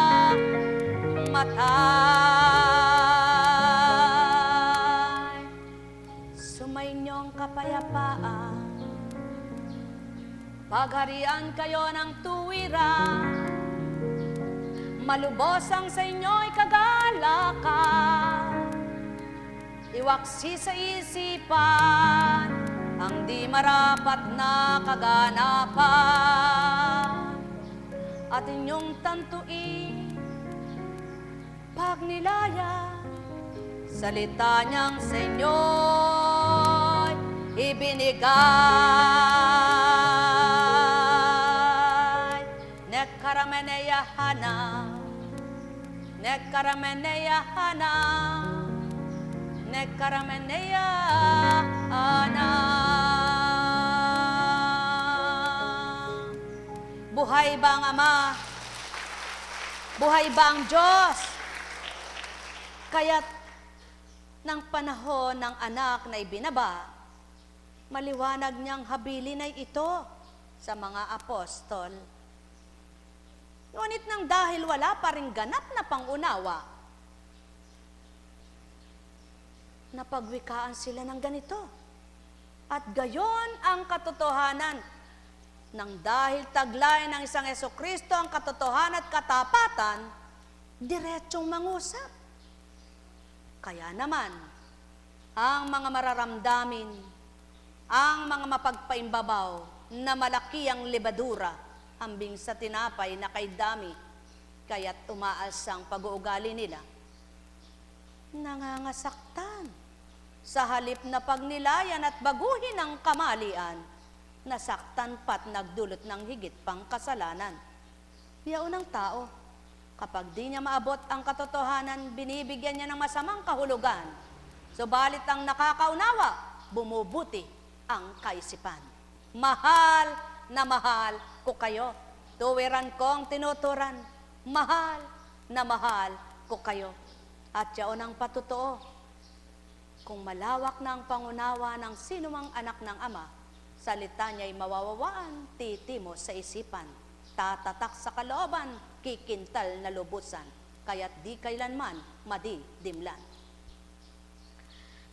Sumainyong kapayapaan, pagharian kayo ng tuwiran, malubos ang sa inyo'y kagalakan, iwaksi sa isipan ang di marapat na kaganapan, at inyong tantuin pagnilaya, salita niyang sa inyo'y ibinigay. Nekkarameneyahana, nekkarameneyahana, nekkarameneyahana. Buhay ba ang Ama? Buhay ba ang Diyos? Kaya't ng panahon ng anak na ibinaba, maliwanag niyang habilin ay ito sa mga apostol. Ngunit nang dahil wala pa ring ganap na pangunawa, napagwikaan sila ng ganito. At gayon ang katotohanan nang dahil taglay ng isang Hesukristo ang katotohanan at katapatan, diretsong mangusap. Kaya naman, ang mga mararamdamin, ang mga mapagpaimbabaw na malaki ang lebadura, hambing sa tinapay na kay dami, kaya't umaas ang pag-uugali nila, nangangasaktan. Sa halip na pagnilayan at baguhin ang kamalian, nasaktan pa't nagdulot ng higit pang kasalanan. Yaon ang tao, kapag di niya maabot ang katotohanan, binibigyan niya ng masamang kahulugan. Subalit ang nakakaunawa, bumubuti ang kaisipan. Mahal na mahal ko kayo. Tuwiran kong tinuturan. Mahal na mahal ko kayo. At yaon ang patotoo. Kung malawak na ang pangunawa ng sinumang anak ng Ama, salita niya'y mawawawaan, titimo sa isipan, tatatak sa kalooban, kikintal na lubusan, kaya't di kailanman madidimlan.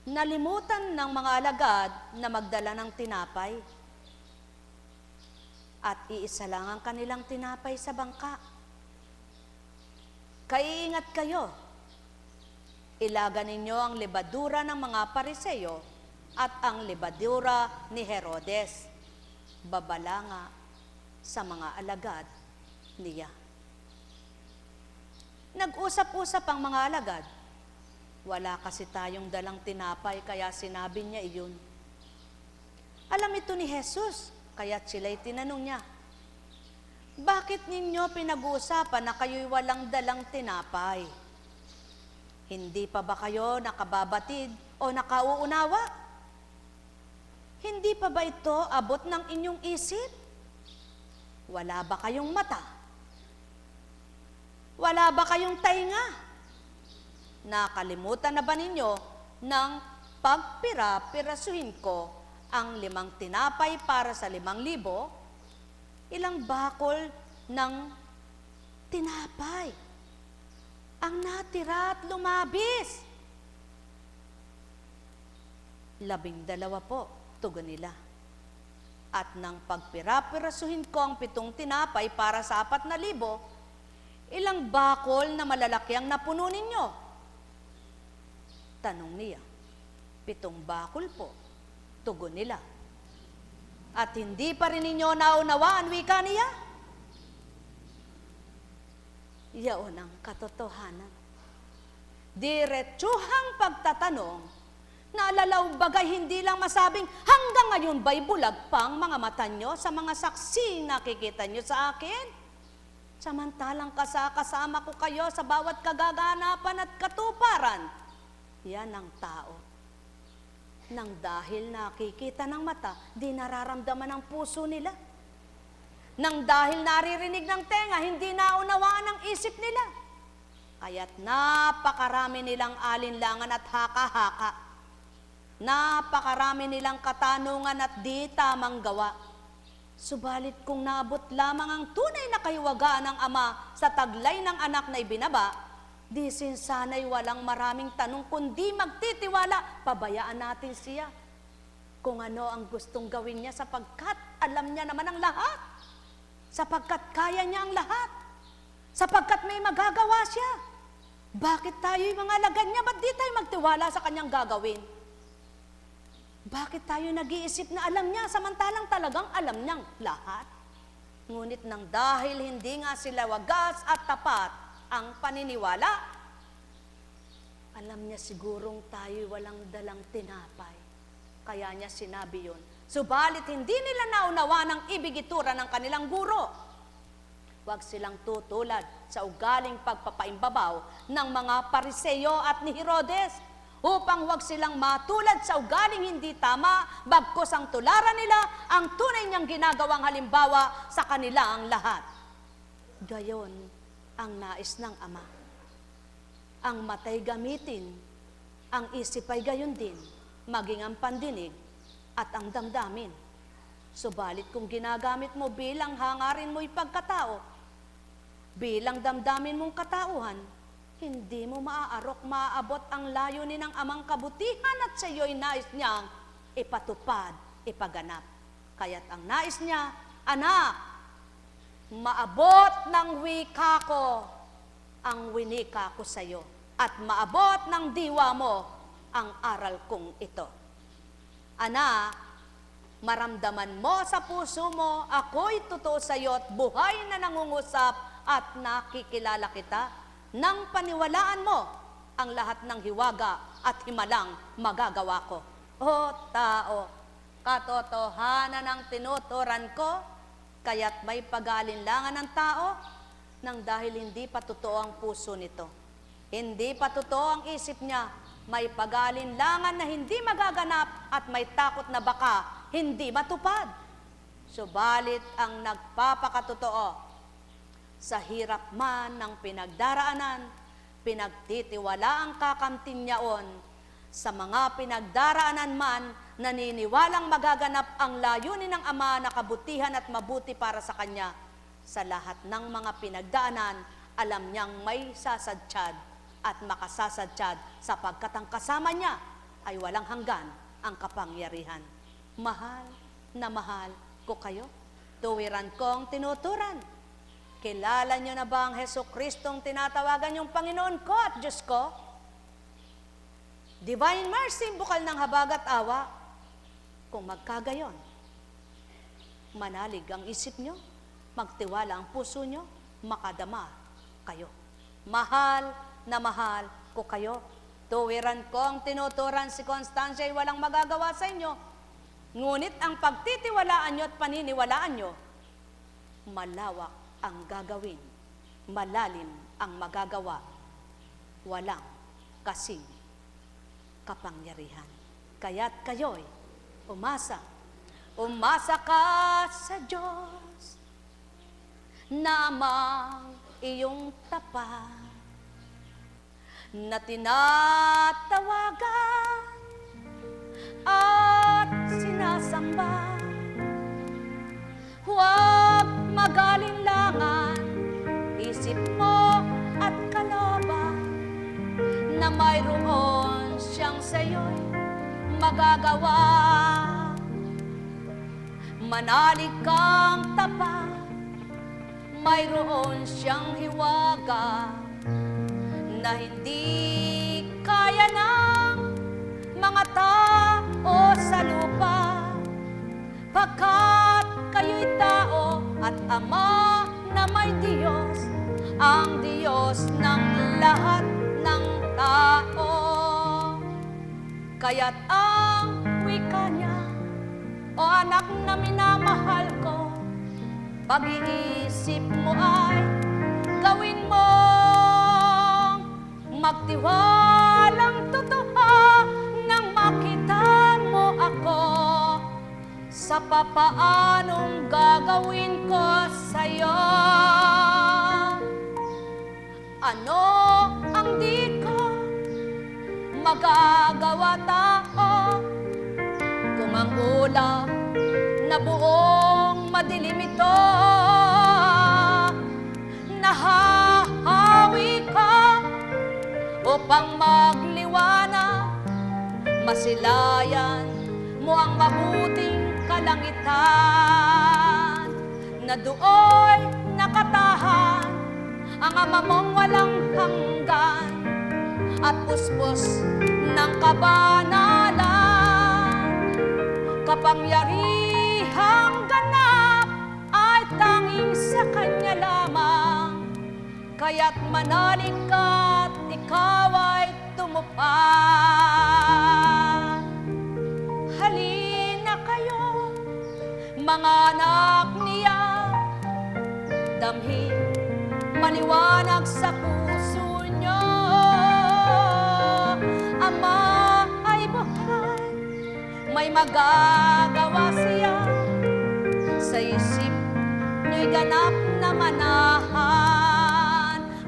Nalimutan ng mga alagad na magdala ng tinapay, at iisa lang ang kanilang tinapay sa bangka. Kaiingat kayo, ilagan ninyo ang lebadura ng mga Pariseyo at ang lebadura ni Herodes, babala nga sa mga alagad niya. Nag-usap-usap ang mga alagad. Wala kasi tayong dalang tinapay, kaya sinabi niya iyon. Alam ito ni Jesus, kaya sila'y tinanong niya, bakit ninyo pinag-uusapan na kayo'y walang dalang tinapay? Hindi pa ba kayo nakababatid o nakauunawa? Hindi pa ba ito abot ng inyong isip? Wala ba kayong mata? Wala ba kayong tainga? Nakalimutan na ba ninyo nang pagpira-pirasuhin ko ang 5 tinapay para sa 5,000? Ilang bakol ng tinapay ang natira at lumabis? 12 po, tugon nila. At nang pagpira-pirasuhin ko ang 7 tinapay para sa 4,000, ilang bakol na malalaki ang napuno ninyo? Tanong niya. 7 bakol po, tugon nila. At hindi pa rin ninyo naunawaan, wika niya? Yaon ang katotohanan. Diretsuhang pagtatanong na alalaw bagay hindi lang masabing hanggang ngayon ba'y bulag pang mga mata nyo sa mga saksi nakikita nyo sa akin? Samantalang kasama ko kayo sa bawat kagaganapan at katuparan. Yan ang tao. Nang dahil nakikita ng mata, di nararamdaman ng puso nila. Nang dahil naririnig ng tenga, hindi naunawaan ng isip nila. Kaya't napakarami nilang alinlangan at haka-haka. Napakarami nilang katanungan at di tamang gawa. Subalit kung naabot lamang ang tunay na kahiwagaan ng Ama sa taglay ng anak na ibinaba, di sana'y walang maraming tanong kundi magtitiwala, pabayaan natin siya kung ano ang gustong gawin niya sapagkat alam niya naman ang lahat. Sapagkat kaya niya ang lahat. Sapagkat may magagawa siya. Bakit tayo'y mga alagad niya? Ba't di tayo magtiwala sa kanyang gagawin? Bakit tayo nag-iisip na alam niya samantalang talagang alam niyang lahat? Ngunit nang dahil hindi nga sila wagas at tapat ang paniniwala, alam niya sigurong tayo'y walang dalang tinapay. Kaya niya sinabi yun. Subalit hindi nila naunawa ng ibigitura ng kanilang guro. Huwag silang tutulad sa ugaling pagpapaimbabaw ng mga Pariseyo at ni Herodes, upang huwag silang matulad sa ugaling hindi tama, bagkus ang tularan nila ang tunay niyang ginagawang halimbawa sa kanila ang lahat. Gayon ang nais ng Ama. Ang matay gamitin, ang isip ay gayon din, maging ang pandinig at ang damdamin. Subalit kung ginagamit mo bilang hangarin mo'y pagkatao, bilang damdamin mong katauhan, hindi mo maaabot ang layunin ng Amang kabutihan at sa iyo'y nais niyang ipatupad ipaganap. Kaya't ang nais niya, anak, maabot ng wika ko ang winika ko sa iyo at maabot ng diwa mo ang aral kong ito. Anak, maramdaman mo sa puso mo, ako'y totoo sa iyo at buhay na nangungusap at nakikilala kita. Nang paniwalaan mo ang lahat ng hiwaga at himalang magagawa ko. O tao, katotohanan ang tinuturan ko, kaya't may pag-aalinlangan ng tao nang dahil hindi pa totoo ang puso nito. Hindi pa totoo ang isip niya, may pag-aalinlangan na hindi magaganap at may takot na baka hindi matupad. Subalit ang nagpapakatotoo, sa hirap man ng pinagdaraanan, pinagtitiwala ang kakamtin niyaon. Sa mga pinagdaraanan man, naniniwalang magaganap ang layunin ng Ama na kabutihan at mabuti para sa Kanya. Sa lahat ng mga pinagdaanan, alam niyang may sasadsyad at makasasadsyad sapagkat ang kasama niya ay walang hanggan ang kapangyarihan. Mahal na mahal ko kayo, tuwiran kong tinuturan. Kilala niyo na ba ang Jesucristong tinatawagan yung Panginoon ko at Diyos ko? Divine mercy, bukal ng habag at awa. Kung magkagayon, manalig ang isip niyo, magtiwala ang puso niyo, makadama kayo. Mahal na mahal ko kayo. Tuwiran ko ang tinuturan si Constancia ay walang magagawa sa inyo. Ngunit ang pagtitiwalaan niyo at paniniwalaan niyo, malawak ang gagawin, malalim ang magagawa, walang kasing kapangyarihan. Kaya't kayo'y umasa. Umasa ka sa Diyos na amang iyong tapat na tinatawagan at sinasamba. Huwag mag-alinlangan, isip mo at kalooban na mayroon siyang sa'yo'y magagawa. Manalig kang tapat, mayroon siyang hiwaga na hindi kaya ng mga tao sa lupa. Pagkat kayo'y tao at Ama na may Diyos, ang Diyos ng lahat ng tao. Kaya't ang wika niya, o anak na minamahal ko, pag-iisip mo ay gawin mo magtiwalang totoo nang makita mo ako sa papaanong gagawin ko sa'yo. Ano ang di ko magagawa tao kung ang ulap na buong madilim ito nahahawi ka upang magliwanag, masilayan mo ang mabuting kalangitan na do'y nakatahan ang Ama mong walang hanggan at puspos ng kabanalan. Kapangyarihang ganap ay tanging sa Kanya lamang, kaya't manalig ka't ikaw ay tumupad. Halina kayo, mga anak niya, damhin maliwanag sa puso niyo. Ama ay buhay, may magagawa siya sa isip niyo'y ganap na manahan.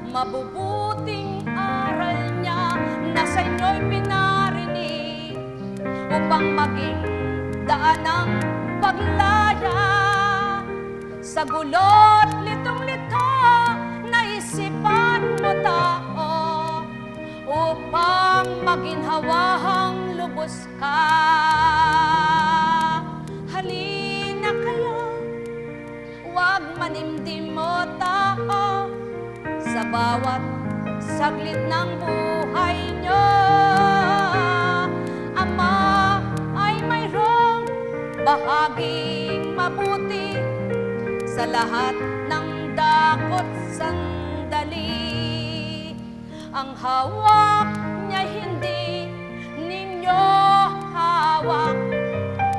Mabubuting aral niya na sa inyo'y pinarinig upang maging daan ng paglaya sa gulot litong-lito na isipan mo tao upang maginhawahang lubos ka. magmanimdim mo tao sa bawat saglit ng buhay nyo. Ama ay mayroong bahaging mabuti sa lahat ng dakot sandali. Ang hawak niya hindi ninyo hawak,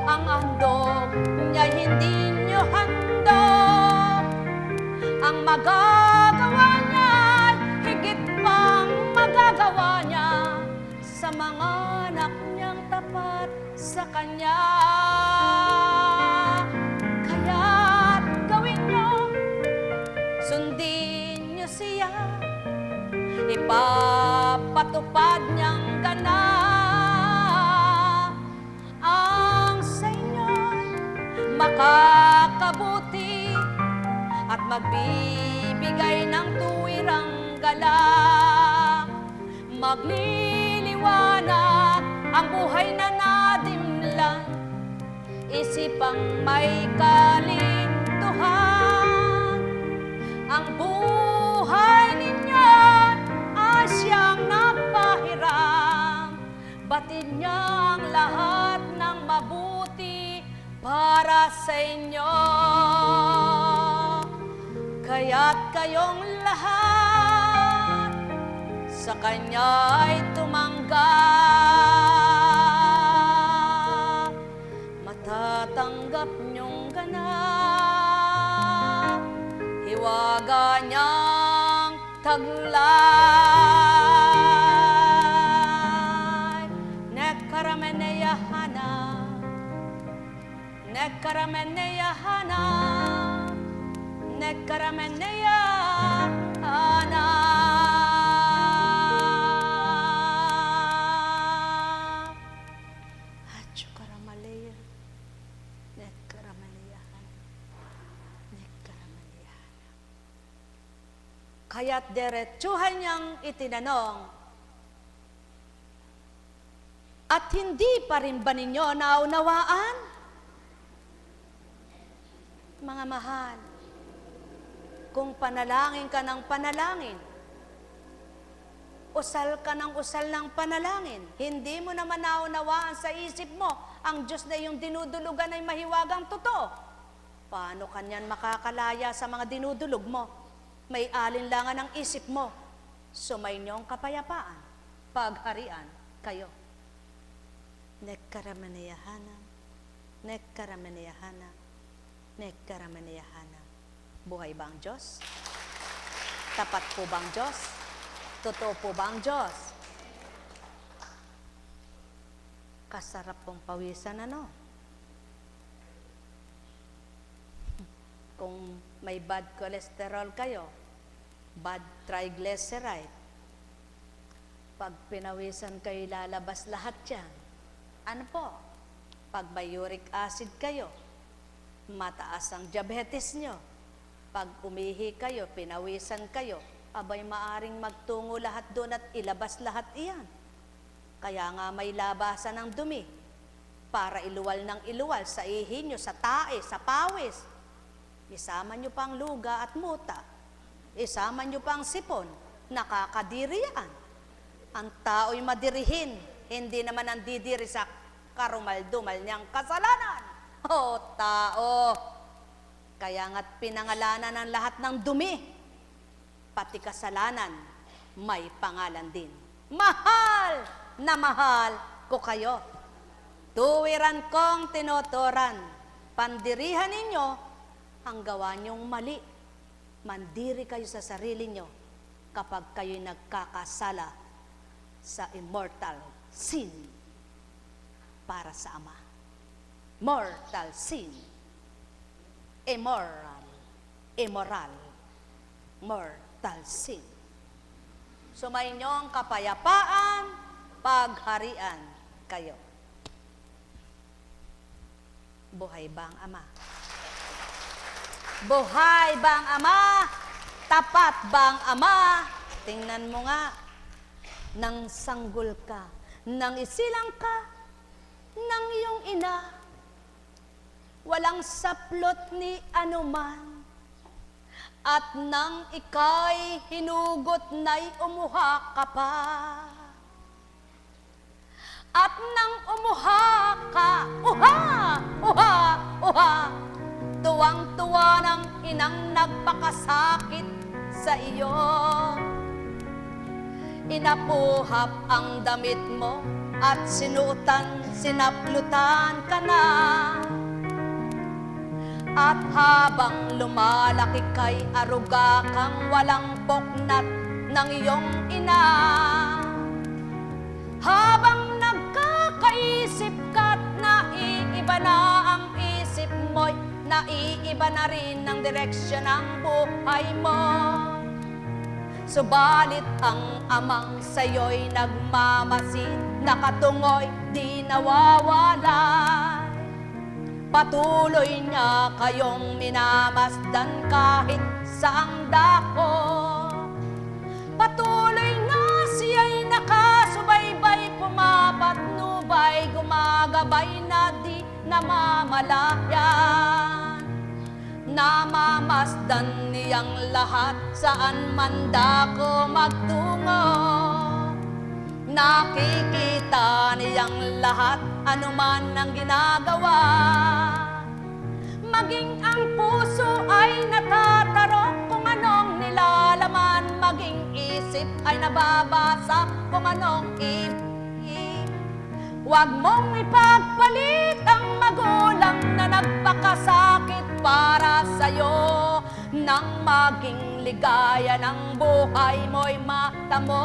ang handog niya hindi nyo handog. Ang magagawa niya, higit pang magagawa niya sa mga anak niyang tapat sa Kanya. Kaya't gawin niyo, sundin niyo siya, ipapatupad niyang ganap ang sa inyo'y makakabuti at magbibigay ng tuwirang galak. Magliliwanag ang buhay na nadimlan, isipang may kalintuhan. Ang buhay ninyo ay siyang nagpahiram, batid niya ang lahat ng mabuti para sa inyo. Kaya't kayong lahat sa Kanya ay tumanggap, matatanggap niyong ganap, hiwaga niyang taglay. Nekkarameneyahana, nekkarameneyahana, nekkarameneyahana. Hachukaramaleya, nekkarameneyahana, nekkarameneyahana. Kaya't diretsuhan niyang itinanong, at hindi pa rin ba ninyo naunawaan? Mga mahal, kung panalangin ka ng panalangin, usal ka ng usal ng panalangin, hindi mo naman naunawaan sa isip mo, ang Diyos na iyong dinudulugan ay mahiwagang totoo. Paano kanyan makakalaya sa mga dinudulog mo? May alinlangan ng isip mo, sumainyong kapayapaan, pagharian kayo. Nekkarameneyahana, nekkarameneyahana, nekkarameneyahana. Buhay ba ang Diyos? Tapat po ba ang Diyos? Totoo po ba ang Diyos? Kasarap pong pawisan, ano? Kung may bad cholesterol kayo, bad triglyceride, pag pinawisan kayo, lalabas lahat yan. Ano po? Pag may uric acid kayo, mataas ang diabetes nyo. Pag umihi kayo, pinawisan kayo, abay maaring magtungo lahat doon at ilabas lahat iyan. Kaya nga may labasan ng dumi para iluwal ng iluwal sa ihi nyo, sa tae, sa pawis. Isama nyo pang luga at muta. Isama nyo pang sipon, nakakadiri yan. Ang tao'y madirihin, hindi naman ang didiri sa karumal-dumal niyang kasalanan. O tao, kaya nga't pinangalanan ng lahat ng dumi, pati kasalanan, may pangalan din. Mahal na mahal ko kayo. Tuwiran kong tinuturan, pandirihan ninyo ang gawa niyong mali. Mandiri kayo sa sarili nyo kapag kayo'y nagkakasala sa immortal sin para sa Ama. Mortal sin. Immoral. Immoral. Mortal sin. Sumainyo ang kapayapaan, pagharian kayo. Buhay ba ang Ama? Buhay ba ang Ama? Tapat ba ang Ama? Tingnan mo nga, nang sanggol ka, nang isilang ka, ng iyong ina, walang saplot ni anuman, At nang ika'y hinugot na'y umuha ka pa. At nang umuha ka, uha, uha, uha, tuwang-tuwa ng inang nagpakasakit sa iyo. Inapuhap ang damit mo at sinaplutan ka na. At habang lumalaki kay aruga kang walang poknat ng iyong ina. Habang nagkakaisip ka't naiiba na ang isip mo'y naiiba na rin ang direksyon ng buhay mo. Subalit ang amang sa'yo'y nagmamasid, nakatungoy, di nawawala. Patuloy niya kayong minamasdan kahit saang dako. Patuloy na siya'y nakasubaybay, pumapatnubay, gumagabay na di namamalayan. Namamasdan niyang lahat saan man dako magtungo. Nakikita niyang lahat anuman ang ginagawa. Maging ang puso ay natatarok kung anong nilalaman. Maging isip ay nababasa kung anong ibig. Huwag mong ipagpalit ang magulang na nagpakasakit para sa'yo, nang maging ligaya ng buhay mo'y matamo.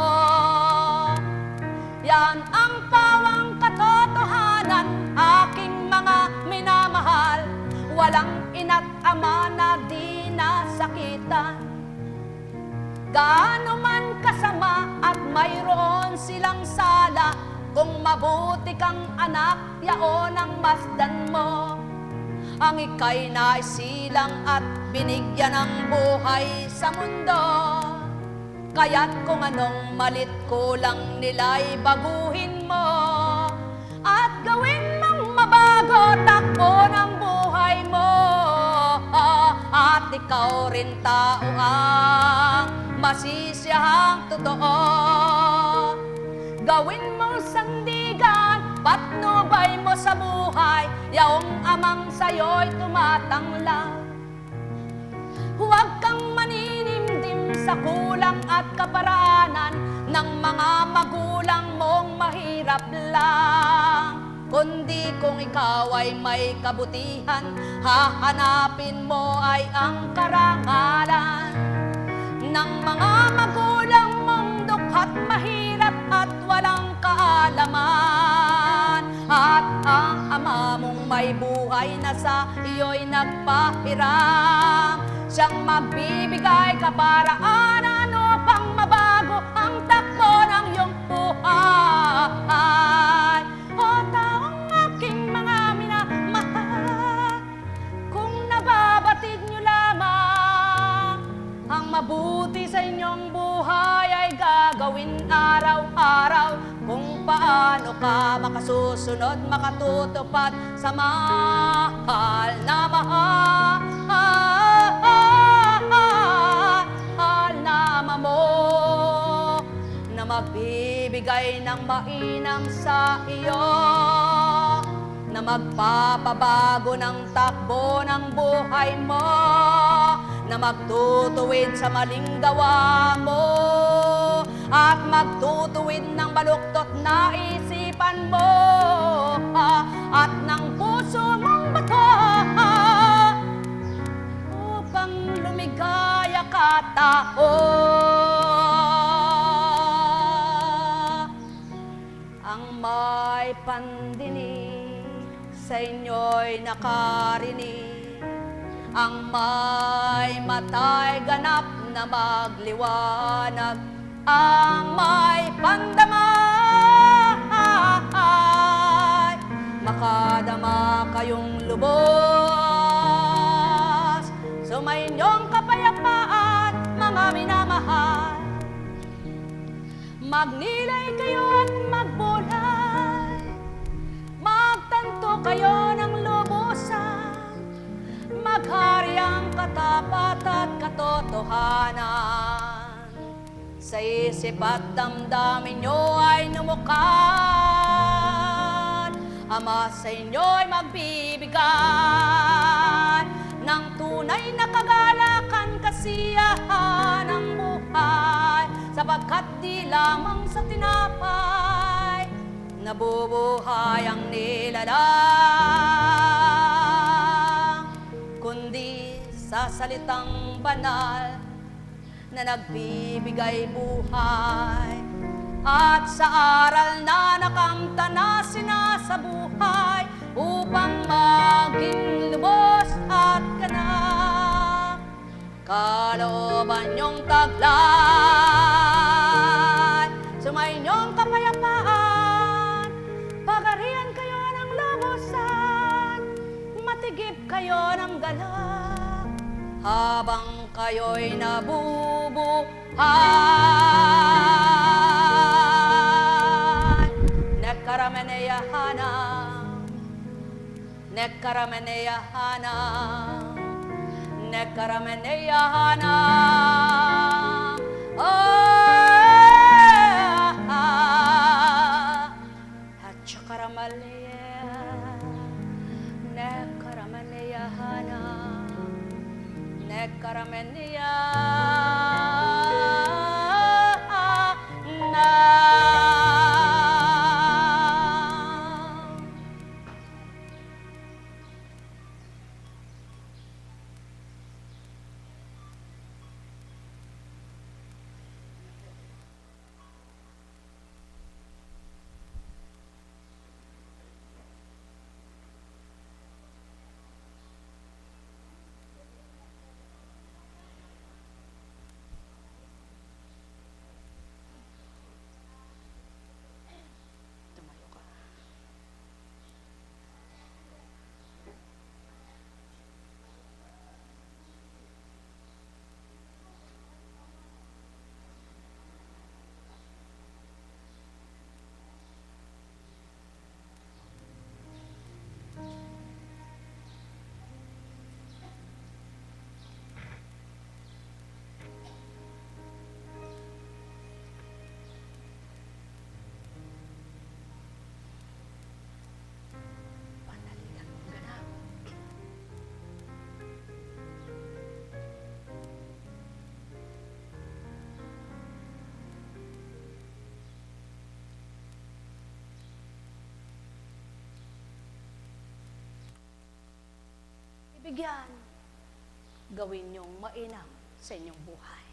Yan ang pawang katotohanan, aking mga minamahal. Walang ina't ama na di nasakitan. Gaano man kasama at mayroon silang sala, kung mabuti kang anak, yaon ang masdan mo. Ang ika'y naisilang at binigyan ng buhay sa mundo. Kaya't kung anong malit kulang nila'y baguhin mo. At gawin mong mabago takbo ng buhay mo. At ikaw rin tao ang masisiyahang totoo. Gawin mong sandigan, patnubay mo sa buhay, yaong amang sa'yo'y tumatanglaw. Huwag kang maninimdim sa kulang at kaparaanan ng mga magulang mong mahirap lang. Kundi kung ikaw ay may kabutihan, hahanapin mo ay ang karangalan ng mga magulang mong dukha't mahirap at walang kaalaman. At ang ama mong may buhay na sa iyo'y nagpahiram, siyang magbibigay kaparaanan upang mabago ang takbo ng iyong buhay. O taong aking mga minamahal, kung nababatid niyo lamang ang mabuti sa inyong buhay, ay gagawin araw-araw kung paano ka makasusunod, makatutupad sa mahal na nama mo, na magbibigay ng mainam sa iyo, na magpapabago ng takbo ng buhay mo, na magtutuwid sa maling gawa mo, at magtutuwid ng baluktot na isipan mo, at ng puso mong bato, upang lumigaya ka tao. Ang may pandinig sa inyo'y nakarinig, ang may mata'y ganap na magliwanag, ang may pandamay, makadama kayong lubos. Sumainyong kapayapaan, mga minamahal. Magnilay kayo at magbulay, magtanto kayo ng lubusan, maghari ang katapat at katotohanan. katotohanan. Sa isip at damdamin nyo ay numukan. Ama sa inyo'y magbibigay ng tunay na kagalakan, kasiyahan ng buhay, sapagkat di lamang sa tinapay nabubuhay ang nilalang, kundi sa salitang banal na nagbibigay buhay. At sa aral na nakamta na sinasabuhay, upang maging lubos at ganap kalooban niyong taglay, sumainyong kapayapaan, pagarian kayo ng lubusan, matigip kayo ng galak, habang kayo'y nabubuhay. Nekkarameneyahanam, nekkarameneyahanam, nekkarameneyahanam. Hatchakaramalaya, nekkarameneyahanam, Tumayo ka. Panaligan mong ganap. Ibigyan, gawin niyong mainam sa inyong buhay.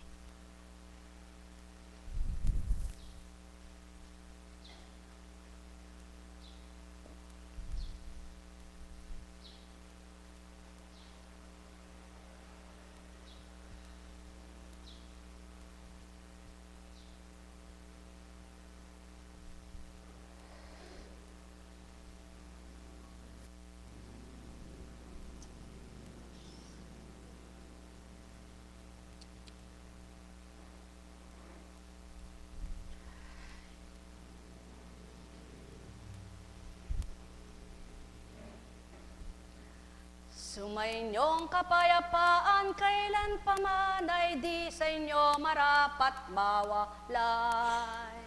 Sumainyong kapayapaan, kailan pa man ay di sa inyo marapat mawalay,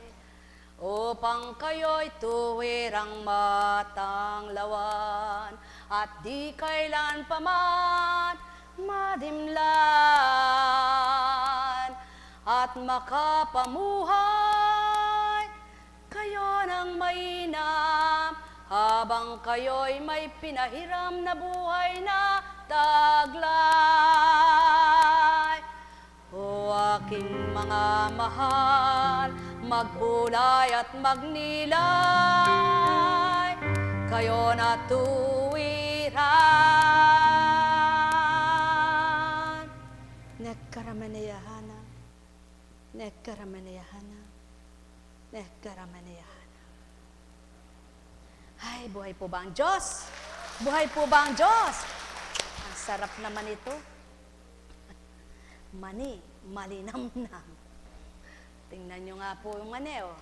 upang kayo'y tuwirang matanglawan, at di kailan pa man madimlan, at makapamuhay kayo ng mainam, habang kayo'y may pinahiram na buhay na taglay. O aking mga mahal, magbulay at magnilay, kayo na tuwiran. Nekkarameneyahanam, nekkarameneyahanam, nekkarameneyahanam. Ay, buhay po ba ang Diyos? Buhay po ba ang Diyos? Ang sarap naman ito. Mani, malinamnam. Tingnan nyo nga po yung mani, oh.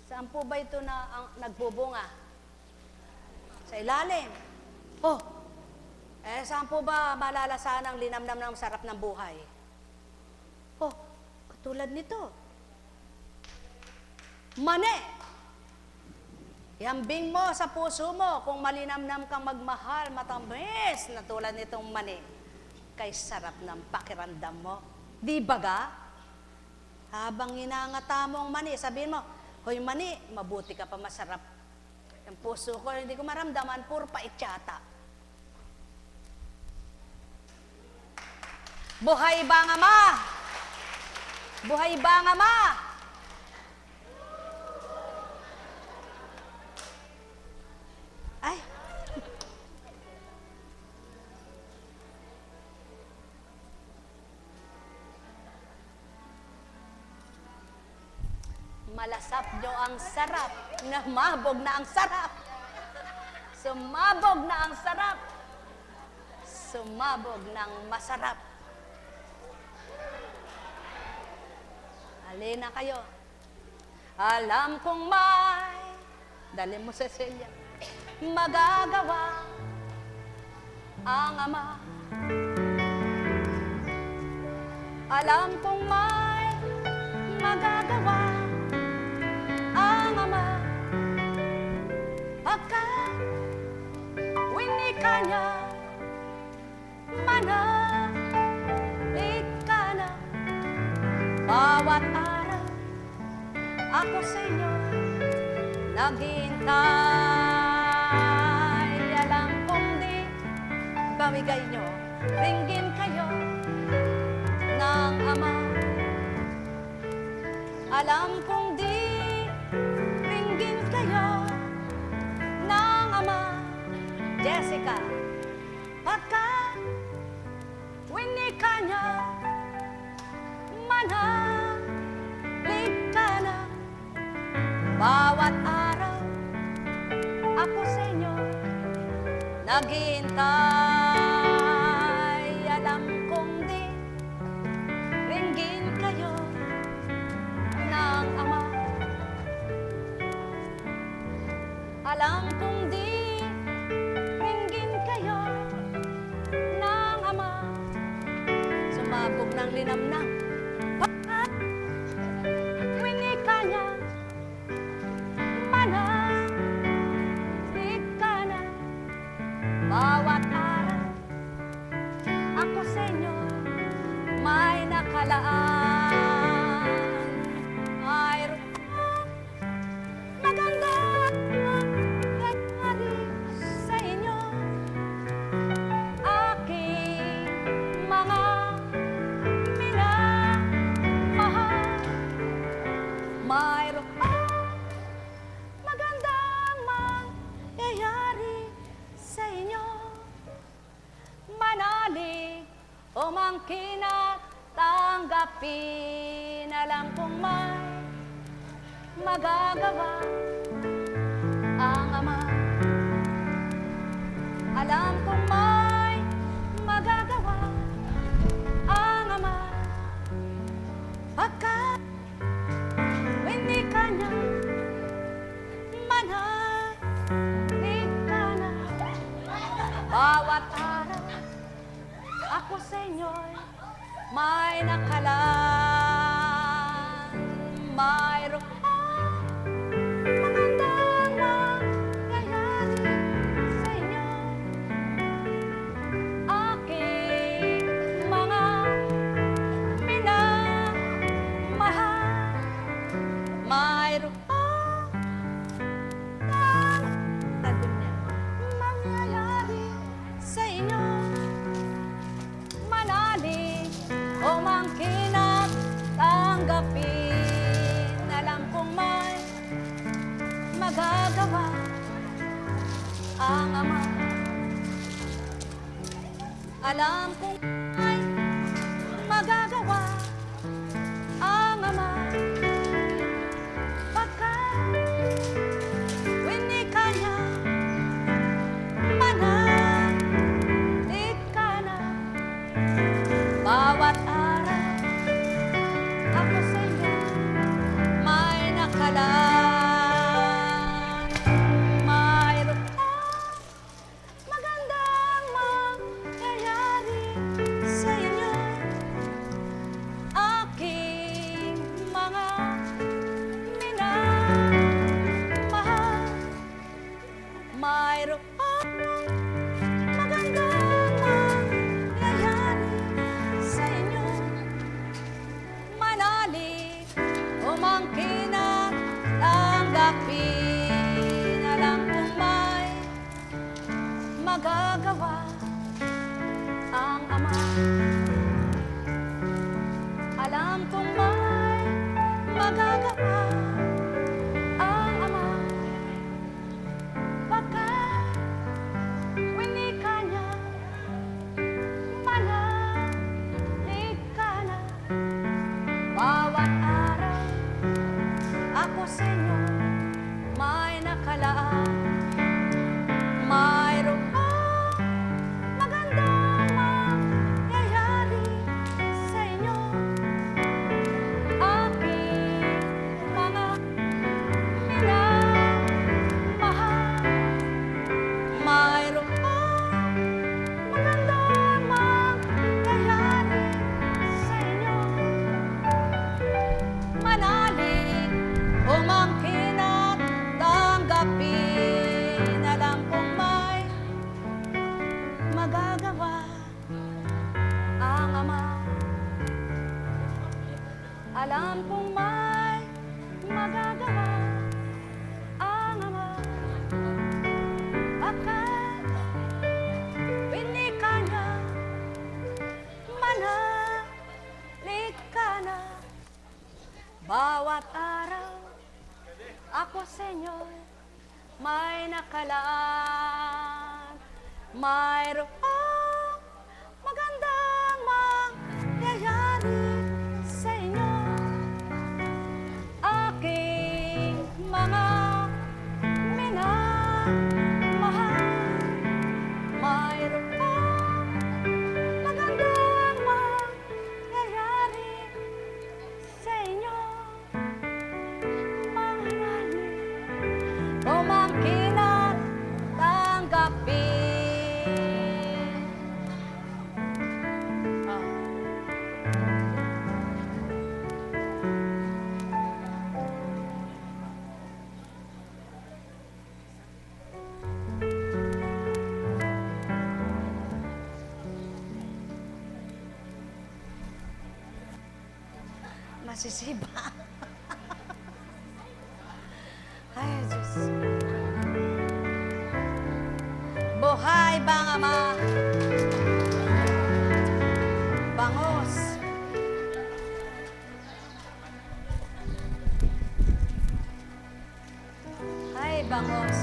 Saan po ba ito na nagbubunga? Sa ilalim. Oh, Saan po ba malalasahan ang linamnam ng sarap ng buhay? Oh, katulad nito. Mani. Ihambing mo sa puso mo kung malinamnam kang magmahal, matamis na tulad nitong mani. Kay sarap ng pakiramdam mo. Di ba ga? Habang inangata mo ang mani, sabihin mo, hoy mani, mabuti ka pa, masarap. Ang puso ko, hindi ko maramdaman, puro pait yata. Buhay ba nga ma? Buhay ba nga ma? Ay. Malasap nyo ang sarap, namabog na ang sarap. Sumabog na ang sarap. Sumabog ng masarap. Halina kayo. Alam kong may, dali mo sa selya, magagawa ang Ama. Alam kong may magagawa ang Ama. Pagkat winika niya, manahig ka na. Bawat araw ako sa inyo naghihintay. Alam kong di bamigay nyo, ringgin kayo ng Ama. Alam kong di ringgin kayo ng Ama. Jessica, pagka winika niya, manahig ka na. Bawat araw ako sa inyo naghihintay. Alam kong di ringgin kayo ng Ama. Alam kong di ringgin kayo ng Ama. Sumabog ng linamnam. Pagkat winika niya, manahig ka na. Bawat araw ako sa inyo may nakalaan. Mayroon maganda nangyari sa inyo, aking mga minamahal. Mayroon magandang mangyayari sa inyo. Manalig o mangkin at tanggapin. Alam kong may magagawa ang Ama. Alam kong may magagawa ang Ama. Pagkat winika niya, manahig ka na. Bawat araw ako sa inyo'y may nakalaan. Mayroon magandang mangyayari sa inyo, aking mga minamahal. Mayroon mangyayari sa inyo, manalig o mangkin at tanggapin. Alam kong may magagawa ang Ama. Alam kong may magagawa ang Ama. Pagkat winika niya, manahig ka na. Bawat araw ako sa inyo may nakalaan. Mayroon magandang mayroong magandang mangyayari sa inyo. Manalig, umangkin at tanggapin. Alam kong may magagawa ang Ama. Alam kong may magagawa ang Ama. Pagkat winika niya, manalig ka na. Bawat araw ako sa inyo may nakalaan. Mayroong magandang mangyayari sa inyo. Aking mga minamahal, mayroong magandang mangyayari sa inyo. Manalig, umangkin at tanggapin. Alam kong may magagawa ang Ama. Alam kong may magagawa ang Ama. Pagkat winika niya, manalig ka na. Bawat araw ako sa inyo may nakalaan. Mayroong magandang mangyayari sa inyo. Aking mga minamahal, mayroong magandang mangyayari sa inyo. Umangkin at tanggapin. Masisiba. Ay, Diyos. Buhay bang Ama? Bangos. Ay, bangos.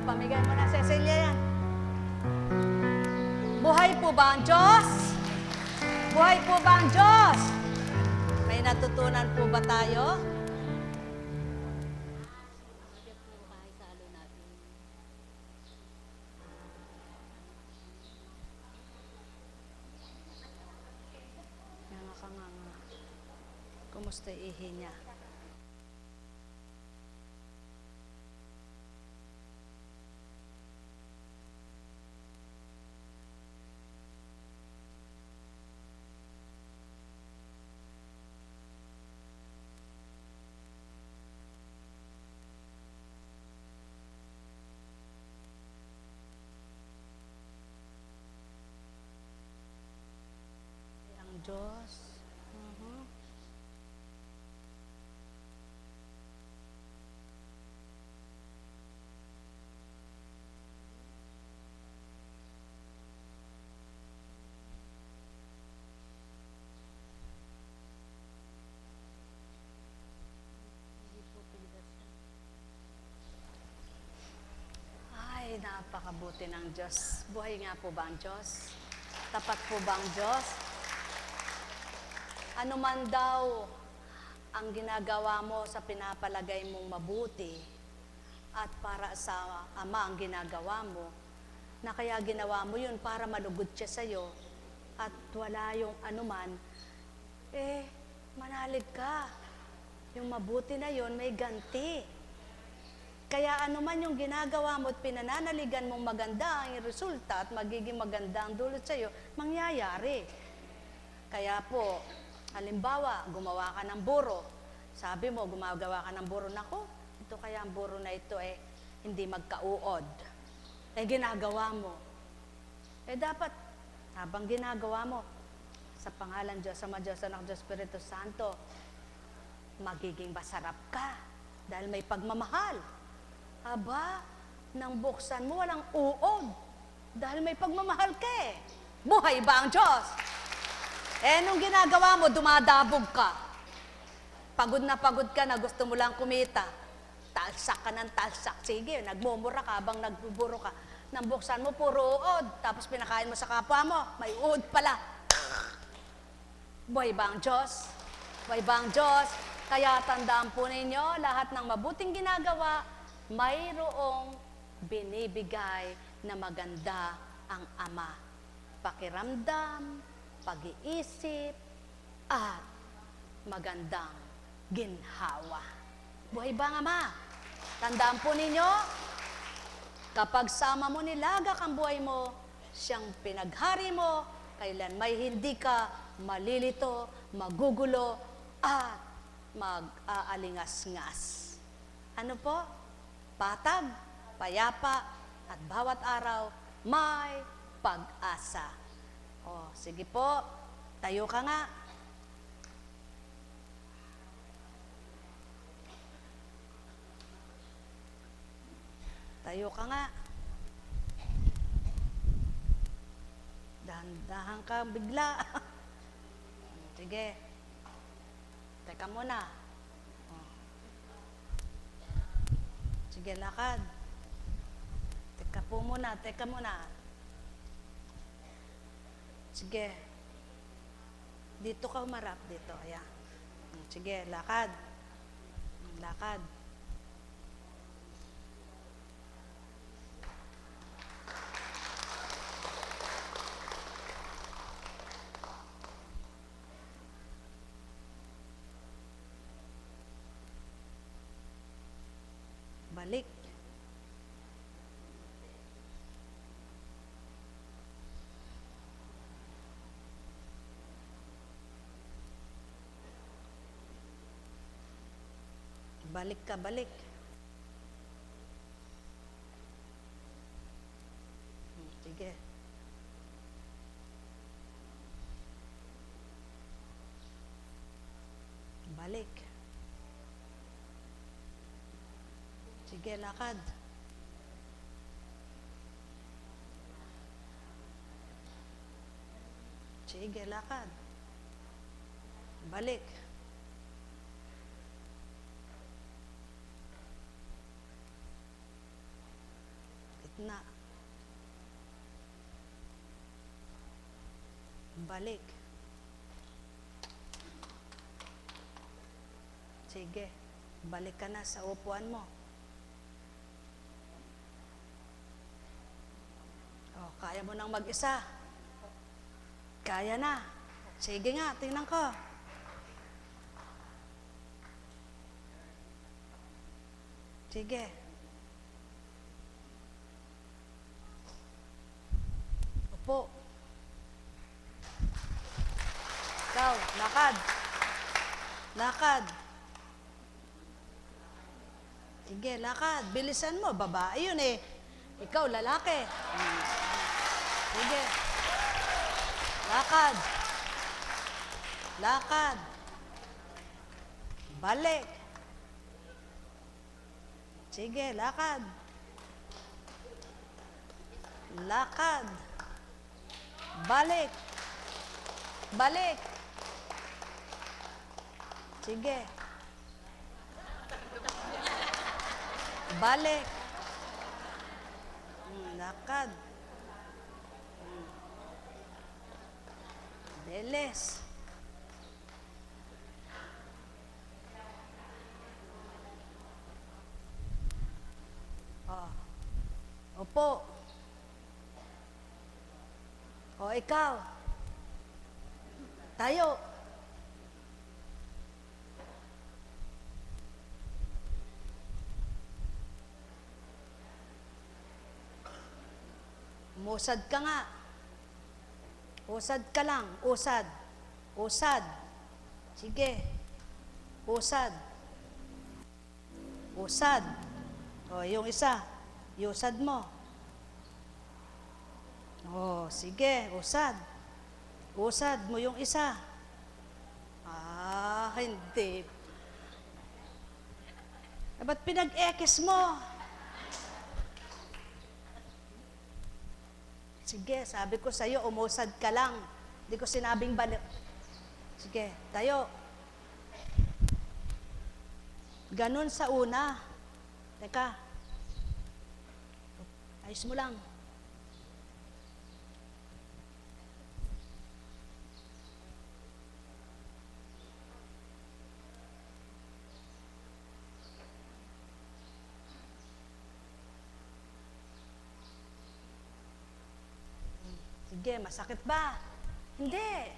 Pamigay mo na, Cecilia, yan. Buhay po ba ang Diyos? Buhay po ba ang Diyos? May natutunan po ba tayo? Nga. Kumusta ihi niya? Diyos. Ay, napakabuti ng Diyos. Buhay nga po ba ang Diyos? Tapat po ba ang Diyos? Ano man daw ang ginagawa mo sa pinapalagay mong mabuti at para sa Ama ang ginagawa mo, na kaya ginawa mo yun para malugod siya sa'yo at wala yung anuman, manalig ka. Yung mabuti na yun, may ganti. Kaya ano man yung ginagawa mo at pinananaligan mong maganda ang resulta at magiging maganda ang dulot sa iyo, mangyayari. Kaya po, halimbawa, gumawa ka ng buro. Sabi mo, gumagawa ka ng buro. Nako, ito kaya ang buro na ito hindi magkauod. Ginagawa mo. Dapat, habang ginagawa mo, sa pangalan Diyos, Ama, Diyos, Anak, Diyos, Espiritu Santo, magiging masarap ka dahil may pagmamahal. Aba, nang buksan mo, walang uod dahil may pagmamahal ka Buhay ba ang Diyos? Nung ginagawa mo, dumadabog ka. Pagod ka na gusto mo lang kumita. Talsak ka ng talsak. Sige, nagmumura ka habang nagbuburo ka. Nang buksan mo, puro uod. Tapos pinakain mo sa kapwa mo, may uod pala. Buhay ba ang Diyos? Buhay ba ang Diyos? Kaya tandaan po ninyo, lahat ng mabuting ginagawa, mayroong binibigay na maganda ang Ama. Pakiramdam, pag-iisip, at magandang ginhawa. Buhay ba ang Ama? Tandaan po ninyo, kapag sama mo nilagak ang buhay mo, siyang pinaghari mo, kailan may hindi ka malilito, magugulo, at mag-aalingas-ngas. Ano po? Patag, payapa, at bawat araw may pag-asa. Sige po, tayo ka nga. Tayo ka nga. Dahan-dahan ka bigla. Sige. Teka muna. Sige, lakad. Teka muna. Sige. Dito ka umarap, dito. Ayan. Sige, lakad. Lakad. Balik. Balik ka, balik. Sige. Balik. Sige, lakad. Sige, lakad. Balik. Gitna. Balik. Sige, balik ka na sa upuan mo. Kaya mo nang mag-isa. Kaya na. Sige nga, tingnan ko. Sige. Upo. Ikaw, lakad. Lakad. Sige, lakad. Bilisan mo, babae yun Ikaw, lalaki. Sige. Lakad. Lakad. Balik. Sige, lakad. Lakad. Balik. Balik. Sige. Balik. Lakad. Bilis. Opo. Ikaw. Tayo. Umusad ka nga. Usad ka lang. Usad. Usad. Sige. Usad. Usad. O, yung isa. Iusad mo. O, sige. Usad. Usad mo yung isa. Hindi. Ba't pinag-ekis mo? Sige, sabi ko sa'yo, umusad ka lang. Hindi ko sinabing balik. Sige, tayo. Ganun sa una. Teka. Ayos mo lang. Sige, masakit ba? Hindi.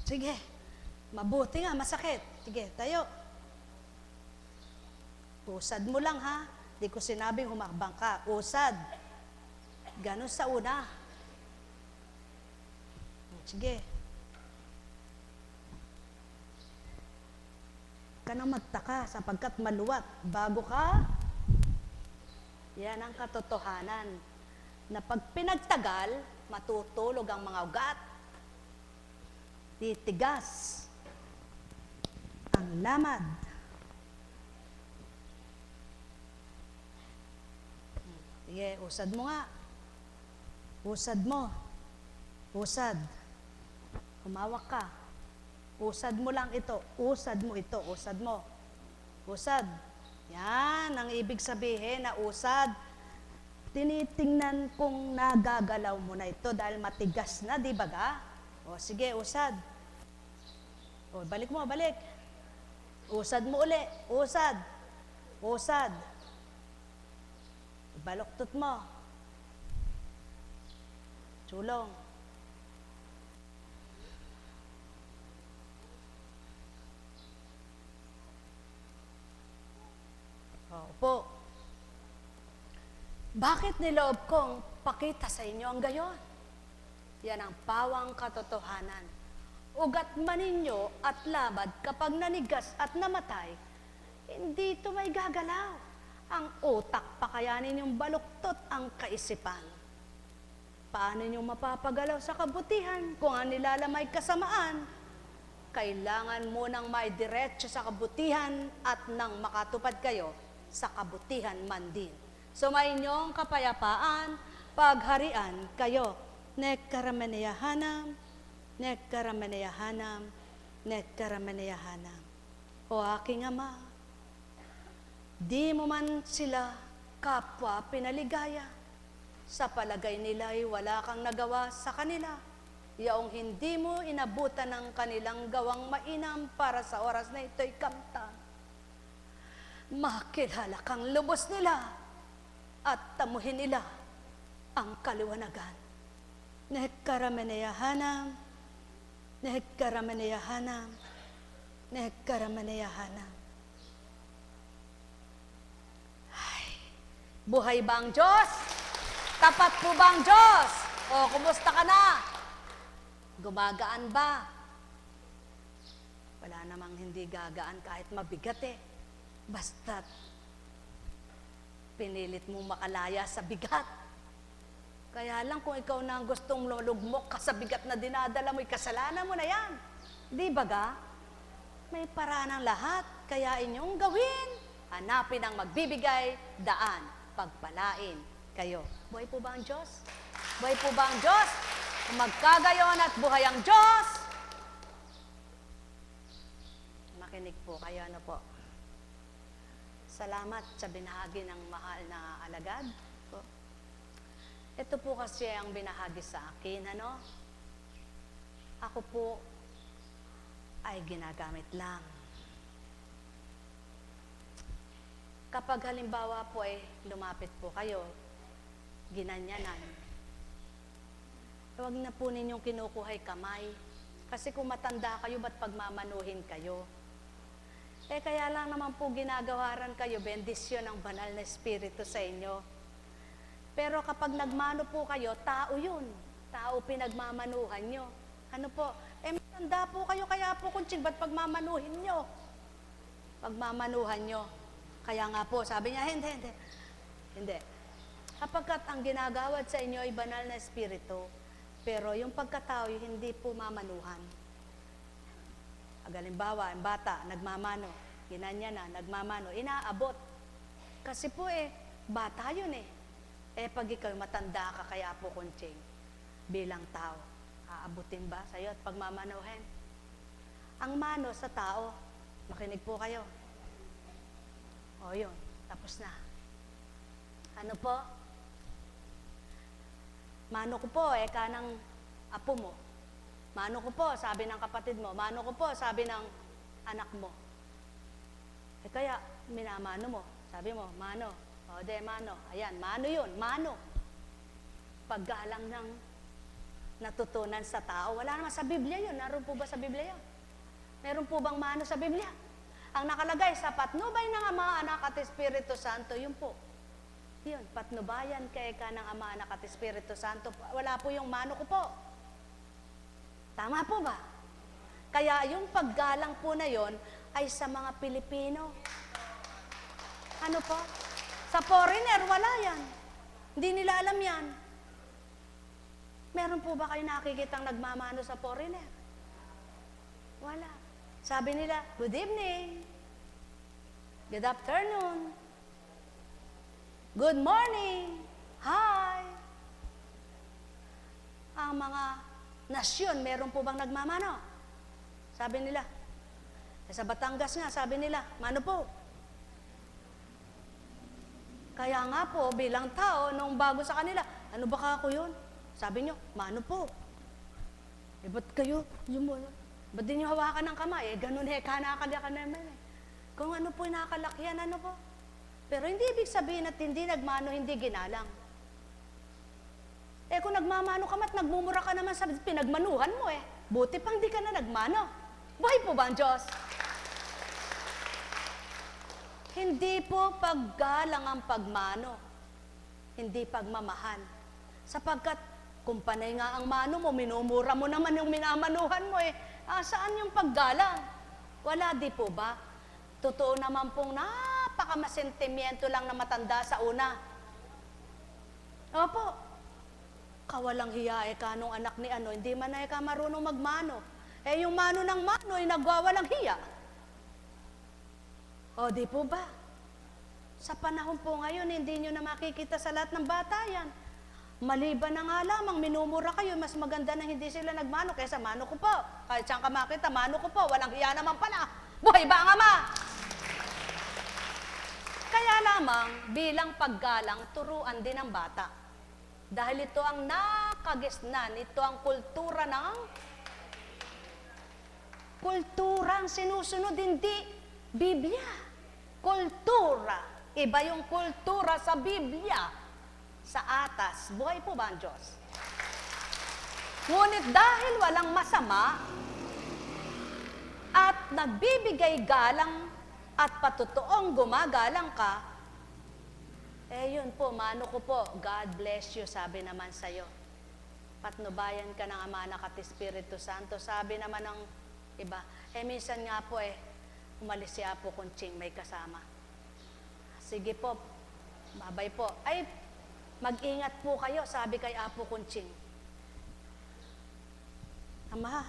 Sige, mabuti nga, masakit. Sige, tayo. Usad mo lang ha. Di ko sinabing humakbang ka. Usad. Ganon sa una. Sige. Ka nang magtaka sapagkat maluwat. Bago ka, yan ang katotohanan. Na pag pinagtagal, matutulog ang mga ugat. Titigas ang lamad. Sige, usad mo nga. Usad mo. Usad. Humawak ka. Usad mo lang ito. Usad mo ito. Usad mo. Usad. Yan ang ibig sabihin na usad. Tinitingnan kung nagagalaw mo na ito dahil matigas na, di ba ga? O sige, usad. O balik mo, balik. Usad mo uli. Usad. Usad. Baloktot mo. Sulong. O, upo. Bakit niloob kong pakita sa inyo ang gayon? Yan ang pawang katotohanan. Ugat man ninyo at labad kapag nanigas at namatay, hindi ito may gagalaw. Ang utak pa kaya ninyong baluktot ang kaisipan. Paano ninyong mapapagalaw sa kabutihan kung ang nilalamay kasamaan? Kailangan munang may diretso sa kabutihan at nang makatupad kayo sa kabutihan man din. So may inyong kapayapaan, pagharian kayo. Nekkaramaneyahanam, nekkaramaneyahanam, nekkaramaneyahanam. O aking Ama, di mo man sila kapwa pinaligaya. Sa palagay nila ay wala kang nagawa sa kanila. Yaong hindi mo inabutan ng kanilang gawang mainam para sa oras na ito'y kamtan. Makilala kang lubos nila at tamuhin nila ang kaliwanagan. Nekkaramaneyahanam, nekkaramaneyahanam, nekkaramaneyahanam. Buhay ba ang Diyos? Tapat po ba ang Diyos? O, kumusta ka na? Gumagaan ba? Wala namang hindi gagaan kahit mabigat eh. Basta't pinilit mo makalaya sa bigat. Kaya lang kung ikaw na ang gustong lulugmok ka sa bigat na dinadala mo'y kasalanan mo na yan. Di ba ga? May paraan ang lahat, kaya inyong gawin. Hanapin ang magbibigay, daan, pagpalain kayo. Buhay po ba ang Diyos? Buhay po ba ang Diyos? Magkagayon at buhay ang Diyos. Makinig po kayo, ano po. Salamat sa binahagi ng mahal na alagad. Ito po kasi ang binahagi sa akin, ano? Ako po ay ginagamit lang. Kapag halimbawa po ay lumapit po kayo, ginanyanan, huwag na po ninyong kinukuhay kamay. Kasi kung matanda kayo, ba't pagmamanuhin kayo? Eh kaya lang naman po ginagawaran kayo, bendisyon ng banal na Espiritu sa inyo. Pero kapag nagmano po kayo, tao yun. Tao pinagmamanuhan nyo. Ano po? Matanda po kayo, kaya po kuntsing, ba't pagmamanuhin nyo? Pagmamanuhan nyo. Kaya nga po, sabi niya, hindi. Kapagkat ang ginagawad sa inyo ay banal na espiritu, pero yung pagkatao, hindi po mamanuhan. Halimbawa, ang bata, nagmamano, ginanya na, nagmamano, inaabot. Kasi po bata yun pag ikaw matanda ka, kaya po kuntsing, bilang tao, aabutin ba sa'yo at pagmamanuhin? Ang mano sa tao, makinig po kayo. O yun, tapos na. Ano po? Mano ko po, kanang apo mo. Mano ko po, sabi ng kapatid mo. Mano ko po, sabi ng anak mo. Kaya, minamano mo. Sabi mo, mano. O, mano. Ayan, mano yun, mano. Paggalang ng natutunan sa tao. Wala naman sa Biblia yun. Naroon po ba sa Biblia yun? Meron po bang mano sa Biblia? Ang nakalagay sa patnubay ng Ama, Anak at Espiritu Santo, yun po. Yun, patnubayan kay ka ng Ama, Anak at Espiritu Santo. Wala po yung mano ko po. Tama po ba? Kaya yung paggalang po na yon ay sa mga Pilipino. Ano po? Sa foreigner, wala yan. Hindi nila alam yan. Meron po ba kayo nakikitang nagmamano sa foreigner? Wala. Sabi nila, good evening. Good afternoon. Good morning. Hi. Ang mga nasyon, meron po bang nagmamano? Sabi nila. Sa Batangas nga, sabi nila, mano po. Kaya nga po, bilang tao, nung bago sa kanila, ano ba ako yun? Sabi nyo, mano po. Ba't kayo? Ba't di nyo hawakan ng kamay? Ganun kanakalakan naman Kung ano po nakalakihan, ano po. Pero hindi ibig sabihin at hindi nagmano, hindi ginalang. Kung nagmamano ka at nagmumura ka naman sa pinagmanuhan mo buti pang di ka na nagmano. Buhay po ba ang Diyos? Hindi po paggalang ang pagmano. Hindi pagmamahal. Sapagkat kung panay nga ang mano mo, minumura mo naman yung minamanuhan mo saan yung paggalang? Wala di po ba? Totoo naman pong napakamasentimiento lang na matanda sa una. Opo. Kawalang hiya kanong anak ni hindi man ka marunong magmano. Yung mano ng mano nagwawalang hiya. O, di po ba? Sa panahon po ngayon, hindi nyo na makikita sa lahat ng bata yan. Maliban na nga lamang, minumura kayo, mas maganda na hindi sila nagmano kaysa mano ko po. Kahit saan ka makita, mano ko po, walang hiya naman pala. Buhay ba ang Ama? Kaya lamang, bilang paggalang, turuan din ang bata. Dahil ito ang nakagisnan, ito ang kulturang sinusunod, hindi Biblia. Kultura. Iba yung kultura sa Biblia. Sa atas. Buhay po ba ang Diyos? Ngunit dahil walang masama at nagbibigay galang at patutuong gumagalang ka, yun po, mano ko po, God bless you, sabi naman sa'yo. Patnubayan ka ng Ama, Anak at Espiritu Santo. Sabi naman ng iba, minsan nga po umalis si Apo Kunching, may kasama. Sige po, babay po. Mag-ingat po kayo, sabi kay Apo Kunching. Ama,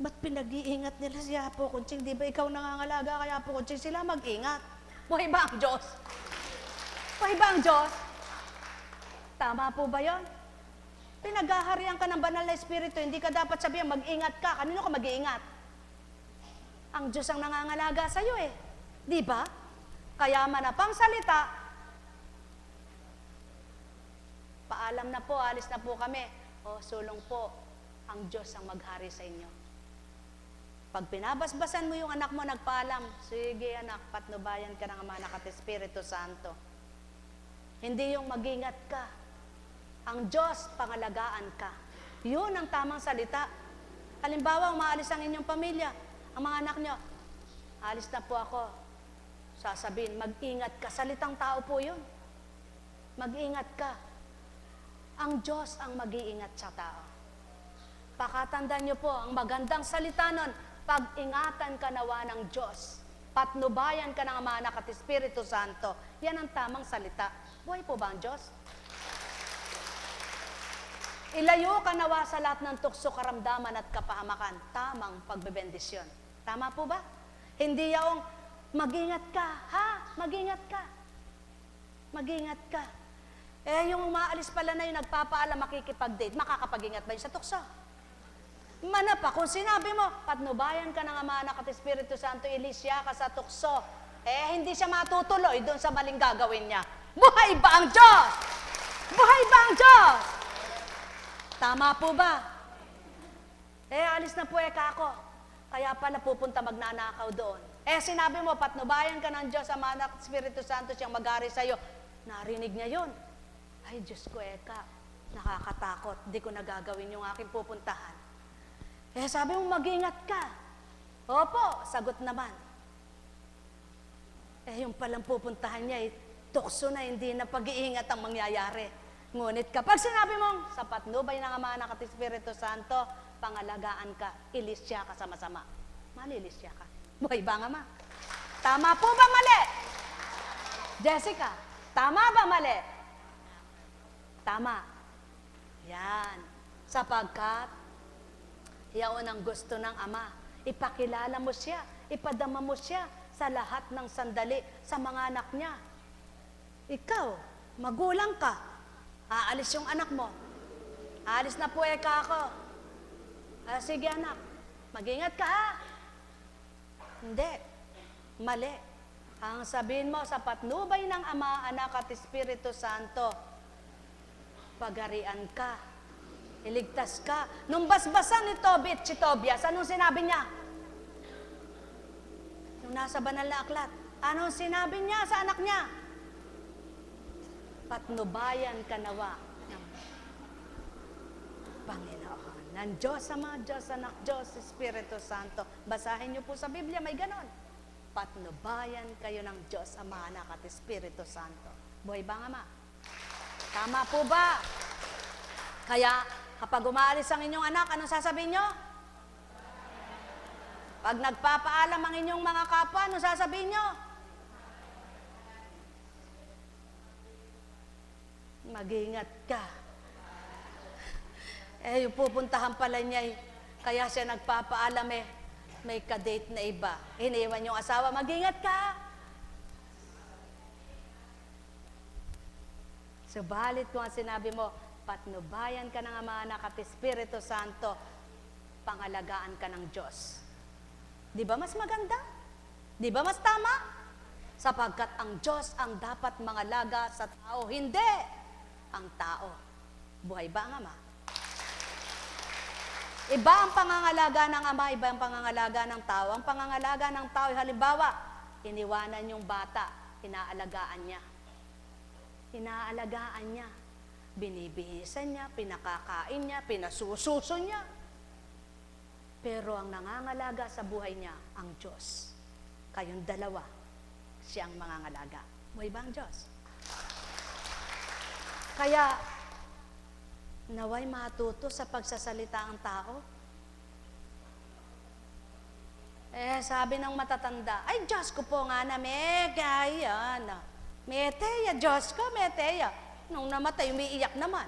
ba't pinag-iingat nila si Apo Kunching? Di ba ikaw nangangalaga kay Apo Kunching? Sila mag-ingat. Buhay ba ang Diyos? Buhay ba ang Diyos? Tama po ba yun? Pinag-aharian ka ng banal na espiritu, hindi ka dapat sabihin, mag-ingat ka. Kanino ka mag-iingat? Ang Diyos ang nangangalaga sa'yo Di ba? Kaya manapang salita, paalam na po, alis na po kami. Sulong po, ang Diyos ang maghari sa inyo. Pag pinabasbasan mo yung anak mo, nagpaalam, sige anak, patnubayan ka ng Ama, Anak at Espiritu Santo. Hindi yung mag-ingat ka. Ang Diyos, pangalagaan ka. Yun ang tamang salita. Halimbawa, umaalis ang inyong pamilya, ang mga anak nyo, alis na po ako. Sasabihin, mag-ingat ka. Salitang tao po yun. Mag-ingat ka. Ang Diyos ang mag-iingat sa tao. Pakatandaan niyo po, ang magandang salita nun, pag-ingatan ka nawa ng Diyos. Patnubayan ka ng Ama, Anak at Espiritu Santo. Yan ang tamang salita. Buhay po ba ang Diyos? Ilayo ka nawa sa lahat ng tukso, karamdaman at kapahamakan. Tamang pagbebendisyon. Tama po ba? Hindi yaong mag-ingat ka, ha? Mag-ingat ka. Mag-ingat ka. Yung umaalis pala na yung nagpapaalam makikipag-date, makakapag-ingat ba yun sa tukso? Manapa, kung sinabi mo, patnubayan ka ng Ama, Anak at Espiritu Santo, ilisya ka sa tukso, hindi siya matutuloy doon sa maling gagawin niya. Buhay ba ang Diyos? Buhay ba ang Diyos? Tama po ba? Alis na po ako. Kaya pala pupunta magnanakaw doon. Sinabi mo, patnubayan ka ng Diyos, Ama, Anak at Espiritu Santo, siyang mag-ari sa'yo. Narinig niya yun. Ay, Diyos ko, nakakatakot. Di ko nagagawin yung aking pupuntahan. Sabi mo, mag-ingat ka. Opo, sagot naman. Yung palang pupuntahan niya, tukso na, hindi na pag-iingat ang mangyayari. Ngunit kapag sinabi mong, sa patnubay ng Ama, Anak at Espiritu Santo, pangalagaan ka, ilisya ka sa masama. Malilisya ka. Buhay ba ang Ama? Tama po ba mali? Jessica, tama ba mali? Tama. Yan. Sapagkat, yaon ang gusto ng Ama. Ipakilala mo siya, ipadama mo siya sa lahat ng sandali sa mga anak niya. Ikaw, magulang ka, aalis yung anak mo. Aalis na po ako. Sige anak, mag-ingat ka ha. Hindi, mali. Ang sabihin mo sa patnubay ng Ama, Anak at Espiritu Santo, pagarian ka, iligtas ka. Nung basbasan ni Tobit, si Tobias, anong sinabi niya? Nung nasa banal na aklat, anong sinabi niya sa anak niya? Patnubayan ka nawa ng Panginoon. Ng Diyos Ama, Diyos Anak, Diyos Espiritu Santo. Basahin niyo po sa Biblia, may ganon. Patnubayan kayo ng Diyos Ama, Anak at Espiritu Santo. Buhay ba ang Ama? Tama po ba? Kaya, kapag umaalis ang inyong anak, anong sasabihin nyo? Pag nagpapaalam ang inyong mga kapwa, anong sasabihin nyo? Mag-ingat ka. Yung pupuntahan pala niya, kaya siya nagpapaalam may kadate na iba. Iniwan yung asawa, mag-ingat ka. Subalit kung ang sinabi mo, patnubayan ka ng Ama, Anak at Espiritu Santo, pangalagaan ka ng Diyos. Di ba mas maganda? Di ba mas tama? Sapagkat ang Diyos ang dapat mangalaga sa tao, hindi ang tao. Buhay ba ang Ama? Iba ang pangangalaga ng Ama, iba ang pangangalaga ng tao. Ang pangangalaga ng tao, halimbawa, iniwanan yung bata, inaalagaan niya. Inaalagaan niya. Binibihisan niya, pinakakain niya, pinasususo niya. Pero ang nangangalaga sa buhay niya, ang Diyos. Kayong dalawa, siyang mangangalaga. Buhay ba ang Diyos? Kaya, naway matuto sa pagsasalita ang tao. Sabi ng matatanda, ay Diyos ko po nga na megaya na. Meteya, Diyos ko, meteya. Nung namatay, umiiyak naman.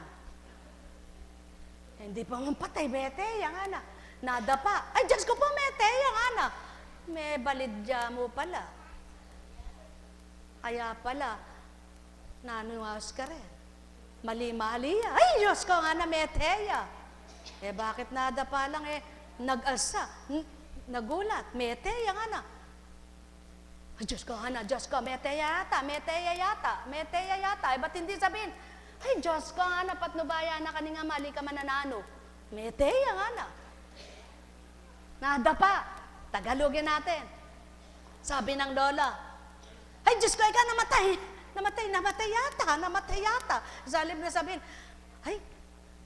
Hindi pa mampatay, meteya nga na. Nadapa, ay Diyos ko po, meteya nga na. May balidya mo pala. Kaya pala, nanuwas ka rin. Mali-mali, ay Diyos ko nga na meteya. Bakit nadapa lang nag-alsa, nagulat, meteya nga na. Ay Diyos ko nga na, Diyos ko, meteya yata, meteya yata, meteya yata. Ba't hindi sabihin, ay Diyos ko nga na, patnubaya na kaninga mali ka mananano. Meteya nga na. Nadapa, Tagalogin natin. Sabi ng lola, ay Diyos ko, ikaw namatay. Namatay yata. Sa halip na sabihin, ay,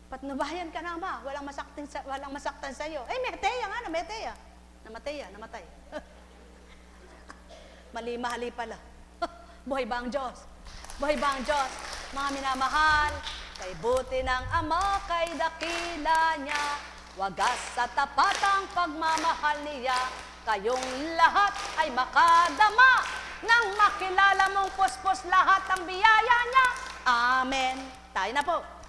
patnubayan ka na ma, walang masaktan sa iyo. Ay, meteya nga na, meteya. Namatay. Mali-mali pala. Buhay ba ang Diyos? Buhay ba ang Diyos? Mga minamahal, kay buti ng Ama, kay dakila niya, wagas sa tapatang pagmamahal niya, kayong lahat ay makadama nang makilala mong puspos lahat ang biyaya niya. Amen. Tayo na po.